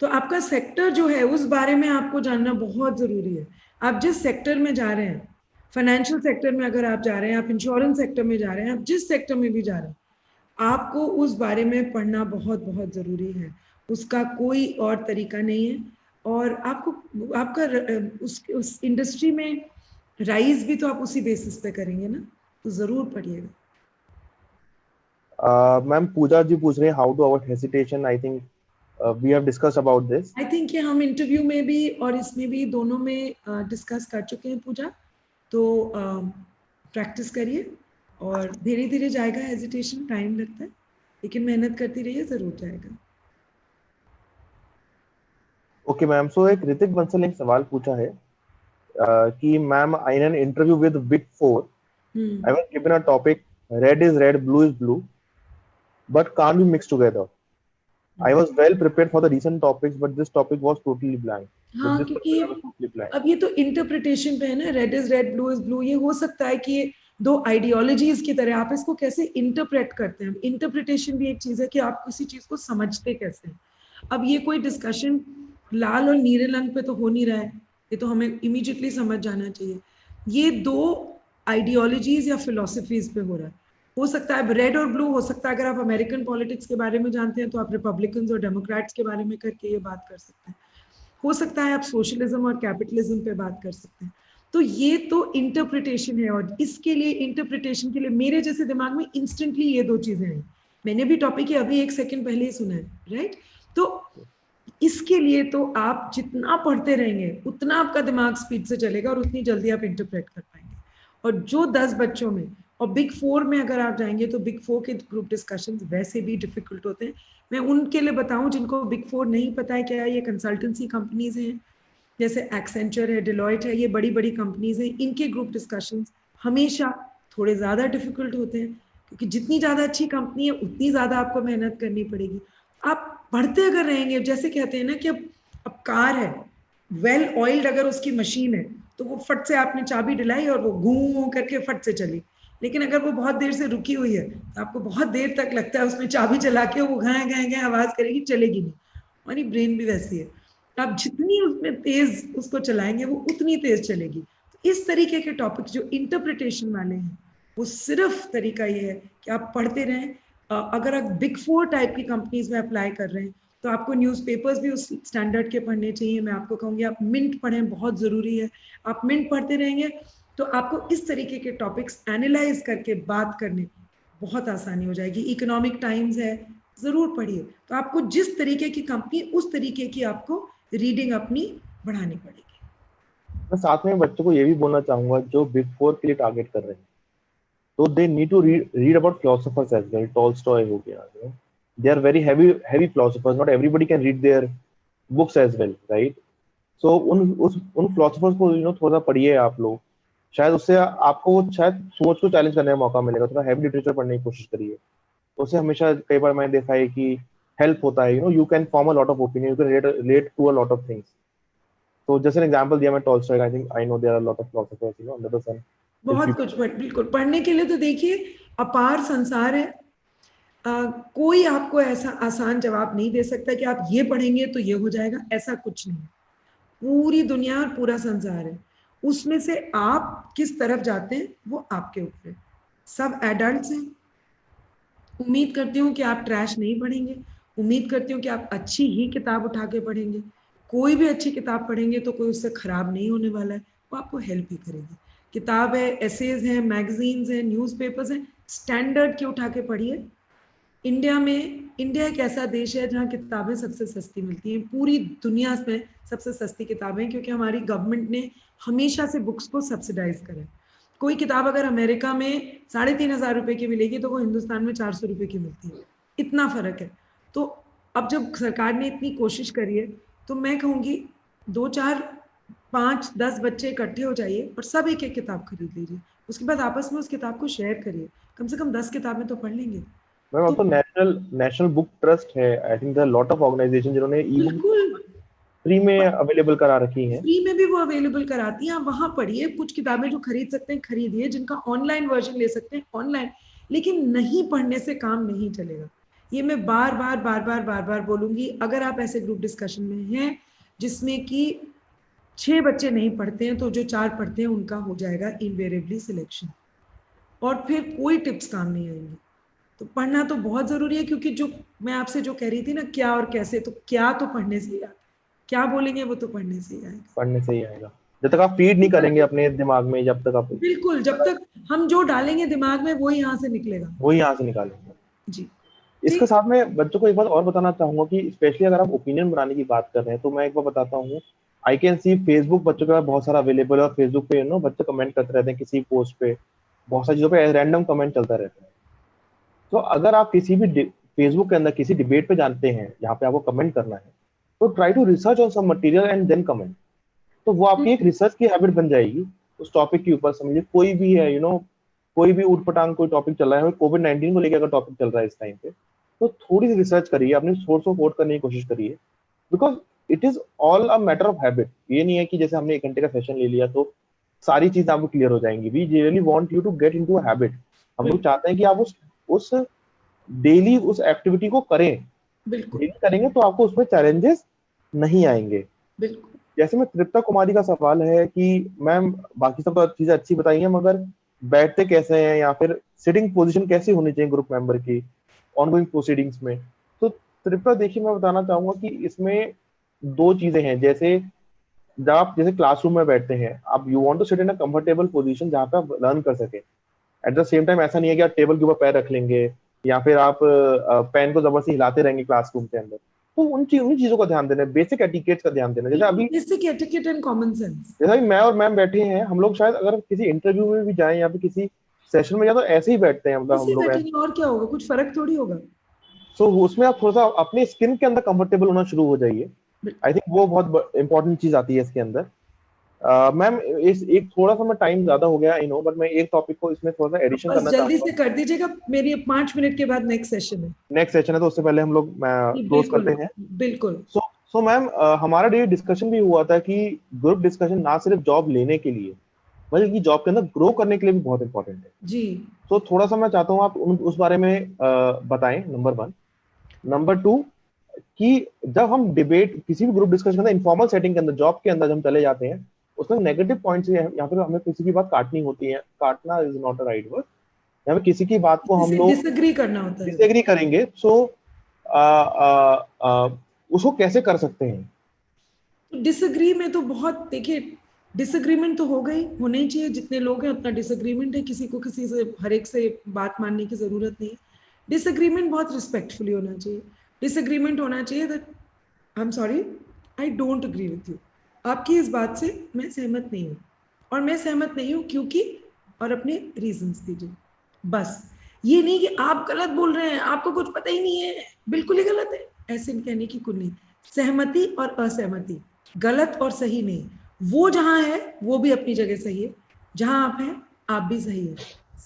तो आपका sector जो है उस बारे में आपको जानना बहुत जरूरी है। आप जिस सेक्टर में जा रहे हैं, फाइनेंशियल सेक्टर में अगर आप जा रहे हैं, आप इंश्योरेंस सेक्टर में जा रहे हैं, आप जिस सेक्टर में भी जा रहे हैं, आपको उस बारे में पढ़ना बहुत बहुत जरूरी है। उसका कोई और तरीका नहीं है। और आपको आपका उस इंडस्ट्री में राइज भी तो आप उसी बेसिस पे करेंगे ना, तो जरूर पढ़िएगा। मैम पूजा जी पूछ रहे हैं how to avoid hesitation. I think we have discussed about this. I think कि हम इंटरव्यू में भी और इसमें भी दोनों में डिस्कस कर चुके हैं पूजा। तो प्रैक्टिस करिए और धीरे धीरे जाएगा। हेजिटेशन टाइम लगता है, लेकिन मेहनत करती रहिए, जरूर जाएगा। ओके मैम, सो एक ऋतिक बंसल ने एक सवाल पूछा है कि ma'am I in an interview with big four, I was given a topic, red is red, blue is blue, but can't be mixed together. I was well prepared for the recent topics, but this topic was totally blank. With हाँ, this क्योंकि particular, I was totally blank. अब ये तो interpretation पे है ना, red is red blue is blue. ये हो सकता है कि ये दो आइडियोलॉजीज की तरह आप इसको कैसे इंटरप्रेट करते हैं। इंटरप्रिटेशन भी एक चीज है कि आप किसी चीज को समझते कैसे हैं। अब ये कोई डिस्कशन लाल और नीले रंग पे तो हो नहीं रहा है, ये तो हमें इमीडिएटली समझ जाना चाहिए। ये दो आइडियोलॉजीज या फिलोसफीज पे हो रहा है। हो सकता है रेड और ब्लू, हो सकता है अगर आप अमेरिकन पॉलिटिक्स के बारे में जानते हैं तो आप रिपब्लिकन्स और डेमोक्रेट्स के बारे में करके ये बात कर सकते हैं। हो सकता है आप सोशलिज्म और कैपिटलिज्म पे बात कर सकते हैं। तो ये तो इंटरप्रिटेशन है, और इसके लिए इंटरप्रिटेशन के लिए मेरे जैसे दिमाग में इंस्टेंटली ये दो चीजें हैं। मैंने भी टॉपिक अभी 1 सेकंड पहले ही सुना है, राइट। तो इसके लिए तो आप जितना पढ़ते रहेंगे उतना आपका दिमाग स्पीड से चलेगा और उतनी जल्दी आप इंटरप्रेट कर पाएंगे। और जो 10 बच्चों में और बिग 4 में अगर आप जाएंगे तो बिग 4 के ग्रुप डिस्कशंस वैसे भी डिफिकल्ट होते हैं। मैं उनके लिए बताऊं जिनको बिग 4 नहीं पता है क्या है, ये कंसल्टेंसी कंपनीज हैं, जैसे एक्सेंचर है, डिलॉयट है, ये बड़ी बड़ी कंपनीज हैं। इनके ग्रुप डिस्कशंस हमेशा थोड़े ज्यादा डिफिकल्ट होते हैं, क्योंकि जितनी ज्यादा अच्छी कंपनी है उतनी ज्यादा आपको मेहनत करनी पड़ेगी। आप पढ़ते अगर रहेंगे, जैसे कहते हैं ना कि अब कार है, वेल ऑयल्ड अगर उसकी मशीन है तो वो फट से आपने चाबी डिलाई और वो घूं करके फट से चली। लेकिन अगर वो बहुत देर से रुकी हुई है तो आपको बहुत देर तक लगता है उसमें चाबी चला के वो घाए घाए घाए आवाज करेगी, चलेगी नहीं। हमारी ब्रेन भी वैसी है, आप जितनी उसमें तेज उसको चलाएंगे वो उतनी तेज चलेगी। तो इस तरीके के टॉपिक जो इंटरप्रिटेशन वाले हैं, वो सिर्फ तरीका ये है कि आप पढ़ते रहें। अगर आप बिग 4 टाइप की कंपनीज में अप्लाई कर रहे हैं तो आपको न्यूज़पेपर्स भी उस स्टैंडर्ड के पढ़ने चाहिए। मैं आपको कहूँगी आप मिंट पढ़ें, बहुत ज़रूरी है। आप मिंट पढ़ते रहेंगे तो आपको इस तरीके के टॉपिक्स एनालाइज करके बात करने बहुत आसानी हो जाएगी। इकोनॉमिक टाइम्स है, ज़रूर पढ़िए। तो आपको जिस तरीके की कंपनी, उस तरीके की आपको रीडिंग अपनी बढ़ानी पड़ेगी। मैं साथ में बच्चों को ये भी बोलना चाहूंगा जो बिग 4 के लिए टारगेट कर रहे हैं, तो they need to read about philosophers as well. Tolstoy हो गया, they are very heavy philosophers, not everybody can read their books as well, right. So उन फिलोसोफर्स को थोड़ा पढ़िए आप लोग, शायद उससे आपको शायद सोच को चैलेंज करने का मौका मिलेगा। थोड़ा हैवी लिटरेचर पढ़ने की कोशिश करिए, उससे हमेशा कई बार मैंने देखा है कि हेल्प होता है। You can form a lot of opinion, you can relate to a lot of things. तो जैसे एन एग्जांपल दिया मैं Tolstoy, I think I know there are lot of philosophers under the sun. बहुत कुछ बिल्कुल पढ़ने के लिए तो देखिए अपार संसार है। कोई आपको ऐसा आसान जवाब नहीं दे सकता कि आप ये पढ़ेंगे तो ये हो जाएगा, ऐसा कुछ नहीं। पूरी दुनिया और पूरा संसार है, उसमें से आप किस तरफ जाते हैं वो आपके ऊपर है। सब एडल्ट्स हैं। उम्मीद करती हूँ कि आप ट्रैश नहीं पढ़ेंगे, उम्मीद करती हूँ कि आप अच्छी ही किताब उठा के पढ़ेंगे। कोई भी अच्छी किताब पढ़ेंगे तो कोई उससे खराब नहीं होने वाला है, वो आपको हेल्प ही करेगी। किताब है, एसेज हैं, मैगजीन्स हैं, न्यूज़पेपर्स हैं, स्टैंडर्ड के उठा के पढ़िए। इंडिया एक ऐसा देश है जहाँ किताबें सबसे सस्ती मिलती हैं, पूरी दुनिया में सबसे सस्ती किताबें, क्योंकि हमारी गवर्नमेंट ने हमेशा से बुक्स को सब्सिडाइज करा है। कोई किताब अगर अमेरिका में 3,500 रुपए की मिलेगी तो वो हिंदुस्तान में 400 रुपए की मिलती है, इतना फर्क है। तो अब जब सरकार ने इतनी कोशिश करी है तो मैं कहूँगी 2, 4, 5, 10 बच्चे इकट्ठे हो जाइए और सब एक एक किताब खरीद लीजिए, उसके बाद आपस में उस किताब को शेयर करिए, कम से कम 10 किताबें तो पढ़ लेंगे। मैम तो ऑल्सो नेशनल बुक ट्रस्ट है, I think there lot of organization जिन्होंने ई बुक बिल्कुल फ्री में अवेलेबल करा रखी हैं। फ्री में भी वो अवेलेबल कराती हैं, आप वहां पढ़िए। कुछ किताबें जो खरीद सकते हैं खरीदिए, जिनका ऑनलाइन वर्जन ले सकते हैं ऑनलाइन, लेकिन नहीं पढ़ने से काम नहीं चलेगा। ये मैं बार बार बोलूंगी। अगर आप ऐसे ग्रुप डिस्कशन में हैं जिसमें कि 6 बच्चे नहीं पढ़ते हैं तो जो 4 पढ़ते हैं उनका हो जाएगा इनवेरिएबली सिलेक्शन, और फिर कोई टिप्स काम नहीं आएंगी। तो पढ़ना तो बहुत जरूरी है, क्योंकि जो मैं आपसे जो कह रही थी ना क्या और कैसे, तो क्या तो पढ़ने से ही आता है, क्या बोलेंगे वो तो पढ़ने से ही आएगा। पढ़ने से ही आएगा, जब तक आप फीड नहीं करेंगे अपने दिमाग में, जब तक आप बिल्कुल, जब तक हम जो डालेंगे दिमाग में वो यहाँ से निकलेगा। वो यहाँ से निकालेंगे। जी इसके ठीक। साथ में बच्चों को एक बात और बताना चाहूंगा कि स्पेशली अगर आप ओपिनियन बनाने की बात कर रहे हैं तो मैं एक बार बताता हूँ। आई कैन सी फेसबुक बच्चों के पास बहुत सारा अवेलेबल है, और फेसबुक पे बच्चे कमेंट करते रहते हैं किसी पोस्ट पे, बहुत सारी चीजों पे रैंडम कमेंट चलता रहता है। तो अगर आप किसी भी फेसबुक के अंदर किसी डिबेट पे जानते हैं जहाँ पे आपको कमेंट करना है, तो try to research on some material and then comment. तो वो आपकी एक रिसर्च की हैबिट बन जाएगी उस टॉपिक के ऊपर। समझिए कोई भी है कोई भी ऊटपटांग कोई टॉपिक चल रहा है, कोविड-19 को लेकर अगर टॉपिक चल रहा है इस टाइम पे, तो थोड़ी सी रिसर्च करिए, अपने सोर्स को कोट करने की कोशिश करिए, because it is all a matter of habit. ये नहीं है कि जैसे हमने 1 घंटे का सेशन ले लिया तो सारी चीजें आपको क्लियर हो जाएंगी। We really want you to get into a habit. हम लोग चाहते हैं कि आप उस डेली उस एक्टिविटी को करें। बिल्कुल डेली करेंगे तो आपको उसमें चैलेंजेस नहीं आएंगे। बिल्कुल। जैसे में तृप्ता कुमारी का सवाल है कि मैम बाकी सब तो चीजें अच्छी बताई हैं, मगर बैठते कैसे हैं या फिर सिटिंग पोजीशन कैसी होनी चाहिए ग्रुप मेंबर की ऑनगोइंग प्रोसीडिंग्स में। तो तृप्ता देखिए, मैं बताना चाहूंगा कि इसमें 2 चीजें हैं। जैसे जब आप जैसे क्लासरूम में बैठते हैं, आप you want to sit in a comfortable position जहाँ पे आप लर्न कर सके। एट द सेम टाइम ऐसा नहीं है कि आप टेबल के ऊपर पैर रख लेंगे या फिर आप पेन को जबरदस्ती हिलाते रहेंगे क्लासरूम के अंदर। तो उन चीजों का ध्यान देना, बेसिक एटिकेट्स का ध्यान देना। जैसे अभी basic etiquette and common sense. जैसा कि मैं और मैम बैठे हैं, हम लोग शायद अगर किसी इंटरव्यू में भी जाएं या फिर किसी सेशन में जाए तो ऐसे ही बैठते हैं, मतलब हम ऐसे लोग ऐसे। बैठेंगे और क्या होगा, कुछ फर्क थोड़ी होगा। सो उसमें आप थोड़ा सा अपने स्किन के अंदर कंफर्टेबल होना शुरू हो जाइए। आई थिंक वो बहुत इंपॉर्टेंट चीज आती है इसके अंदर। मैम इस एक थोड़ा सा मैं टाइम ज्यादा हो गया आई नो, बट मैं एक टॉपिक को इसमें थोड़ा सा एडिशन बस करना जल्दी चाहूंगा। से कर दीजिएगा, मेरी 5 मिनट के बाद नेक्स्ट सेशन है। नेक्स्ट सेशन है तो उससे पहले हम लोग क्लोज बिल्कुल करते हैं। बिल्कुल। सो मैम हमारा डे डिस्कशन भी हुआ था कि ग्रुप डिस्कशन ना सिर्फ जॉब लेने के लिए बल्कि जॉब के अंदर ग्रो करने के लिए भी बहुत इंपॉर्टेंट है। जी तो थोड़ा सा मैं चाहता हूँ आप उस बारे में बताएं, नंबर 1। नंबर 2 कि जब हम डिबेट किसी भी ग्रुप डिस्कशन के अंदर इनफॉर्मल सेटिंग के अंदर जॉब के अंदर हम चले जाते हैं, उसमें नेगेटिव पॉइंट्स यहाँ पे हमें किसी की बात काटनी होती है। काटना is not a right word. यहाँ पे किसी की बात को हम जिसे लोग डिसएग्री करना होता है। डिसएग्री करेंगे, सो उसको कैसे कर सकते हैं? तो डिसएग्री में तो बहुत, देखिए डिसएग्रीमेंट तो हो गई, होने ही चाहिए, जितने लोग हैं उतना डिसएग्रीमेंट है, किसी को किसी से हर एक से बात मानने की जरूरत नहीं है। डिसएग्रीमेंट बहुत रिस्पेक्टफुली होना चाहिए। डिसएग्रीमेंट होना चाहिए that I am sorry, I don't agree with you, आपकी इस बात से मैं सहमत नहीं हूँ, और मैं सहमत नहीं हूँ क्योंकि, और अपने रीजंस दीजिए। बस ये नहीं कि आप गलत बोल रहे हैं, आपको कुछ पता ही नहीं है, बिल्कुल ही गलत है, ऐसे कहने की कुछ नहीं। सहमति और असहमति, गलत और सही नहीं, वो जहां है वो भी अपनी जगह सही है, जहां आप हैं आप भी सही है,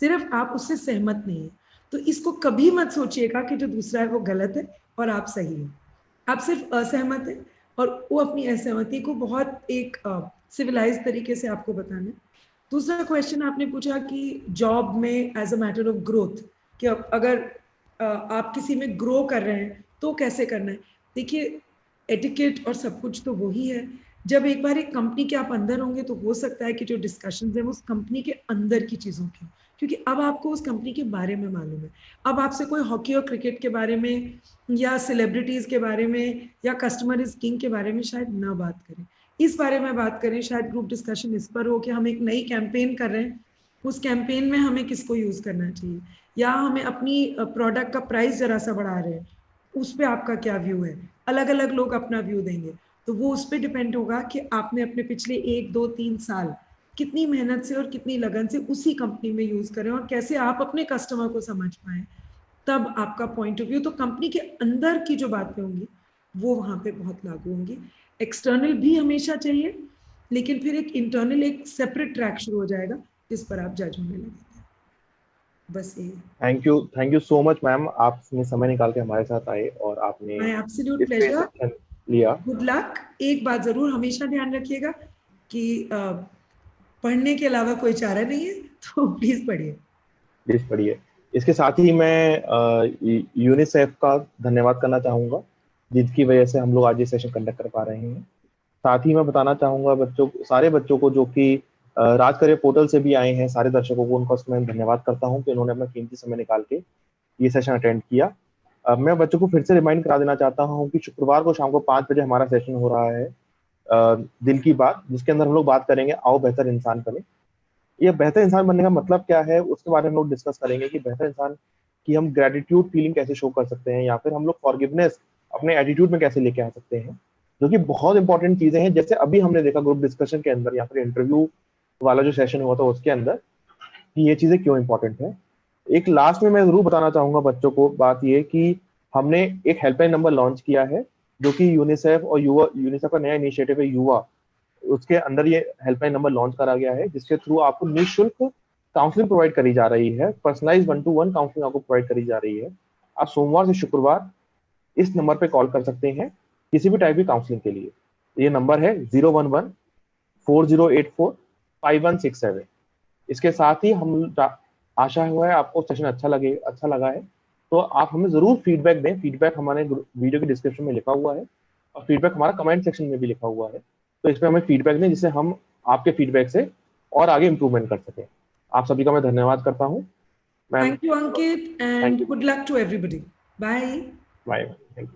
सिर्फ आप उससे सहमत नहीं है। तो इसको कभी मत सोचिएगा कि जो दूसरा है वो गलत है और आप सही है। आप सिर्फ असहमत है और वो अपनी असहमति को बहुत एक सिविलाइज तरीके से आपको बताना है। दूसरा क्वेश्चन आपने पूछा कि जॉब में as a matter of growth, कि अगर आप किसी में ग्रो कर रहे हैं तो कैसे करना है। देखिए एटिकेट और सब कुछ तो वही है। जब एक बार एक कंपनी के आप अंदर होंगे तो हो सकता है कि जो डिस्कशंस हैं वो उस कंपनी के अंदर की चीज़ों की, क्योंकि अब आपको उस कंपनी के बारे में मालूम है। अब आपसे कोई हॉकी और क्रिकेट के बारे में या सेलिब्रिटीज के बारे में या कस्टमर इज किंग के बारे में शायद ना बात करें, इस बारे में बात करें। शायद ग्रुप डिस्कशन इस पर हो कि हम एक नई कैंपेन कर रहे हैं, उस कैंपेन में हमें किसको यूज करना चाहिए, या हमें अपनी प्रोडक्ट का प्राइस जरा सा बढ़ा रहे हैं, उस पर आपका क्या व्यू है। अलग अलग लोग अपना व्यू देंगे, तो वो उस पर डिपेंड होगा कि आपने अपने पिछले 1 2 3 साल कितनी मेहनत से और कितनी लगन से उसी कंपनी में यूज करें और कैसे आप अपने कस्टमर को समझ पाए। तब आपका पॉइंट ऑफ व्यू, तो कंपनी के अंदर की जो बातें होंगी वो वहां पे बहुत लागू होंगी। एक्सटर्नल भी हमेशा चाहिए, लेकिन फिर एक इंटरनल एक सेपरेट ट्रैक शुरू हो जाएगा जिस पर आप जज होने लगेंगे। बस ये। Thank you so much ma'am, आपने समय निकाल के हमारे साथ आए और आपने माय एब्सोल्यूट इस पे प्लेजर। सेक्शन लिया। Good luck. एक बात जरूर हमेशा ध्यान रखिएगा कि पढ़ने के अलावा कोई चारा नहीं है, तो प्लीज पढ़िए। प्लीज पढ़िए। इसके साथ ही मैं यूनिसेफ का धन्यवाद करना चाहूंगा, जिनकी वजह से हम लोग आज ये सेशन कंडक्ट कर पा रहे हैं। साथ ही मैं बताना चाहूंगा सारे बच्चों को जो कि राज करियर पोर्टल से भी आए हैं, सारे दर्शकों को उनका मैं धन्यवाद करता हूं कि उन्होंने अपना कीमती समय निकाल के ये सेशन अटेंड किया। मैं बच्चों को फिर से रिमाइंड करा देना चाहता हूं कि शुक्रवार को शाम को 5 बजे हमारा सेशन हो रहा है, दिल की बात, जिसके अंदर हम लोग बात करेंगे आओ बेहतर इंसान बने। ये बेहतर इंसान बनने का मतलब क्या है उसके बारे में हम लोग डिस्कस करेंगे कि बेहतर इंसान की हम ग्रेटिट्यूड फीलिंग कैसे शो कर सकते हैं, या फिर हम लोग फॉरगिवनेस अपने एटीट्यूड में कैसे लेके आ सकते हैं, जो कि बहुत इंपॉर्टेंट चीजें हैं। जैसे अभी हमने देखा ग्रुप डिस्कशन के अंदर या फिर इंटरव्यू वाला जो सेशन हुआ था उसके अंदर, कि ये चीजें क्यों इंपॉर्टेंट है। एक लास्ट में मैं जरूर बताना चाहूंगा बच्चों को बात ये कि हमने एक हेल्पलाइन नंबर लॉन्च किया है, जो कि यूनिसेफ और यूनिसेफ का नया इनिशिएटिव है युवा, उसके अंदर ये हेल्पलाइन नंबर लॉन्च करा गया है, जिसके थ्रू आपको निःशुल्क काउंसलिंग प्रोवाइड करी जा रही है। पर्सनलाइज 1-to-1 काउंसलिंग आपको प्रोवाइड करी जा रही है। आप सोमवार से शुक्रवार इस नंबर पे कॉल कर सकते हैं किसी भी टाइप की काउंसलिंग के लिए। ये नंबर है 011-4084-5167। इसके साथ ही आशा हुआ है आपको सेशन अच्छा लगा है, तो आप हमें जरूर फीडबैक दें। फीडबैक हमारे वीडियो के डिस्क्रिप्शन में लिखा हुआ है और फीडबैक हमारा कमेंट सेक्शन में भी लिखा हुआ है, तो इसमें हमें फीडबैक दें जिससे हम आपके फीडबैक से और आगे इम्प्रूवमेंट कर सकें। आप सभी का मैं धन्यवाद करता हूँ ma'am. Thank you Ankit thank and you. Good luck to everybody. Bye. Bye. Thank you.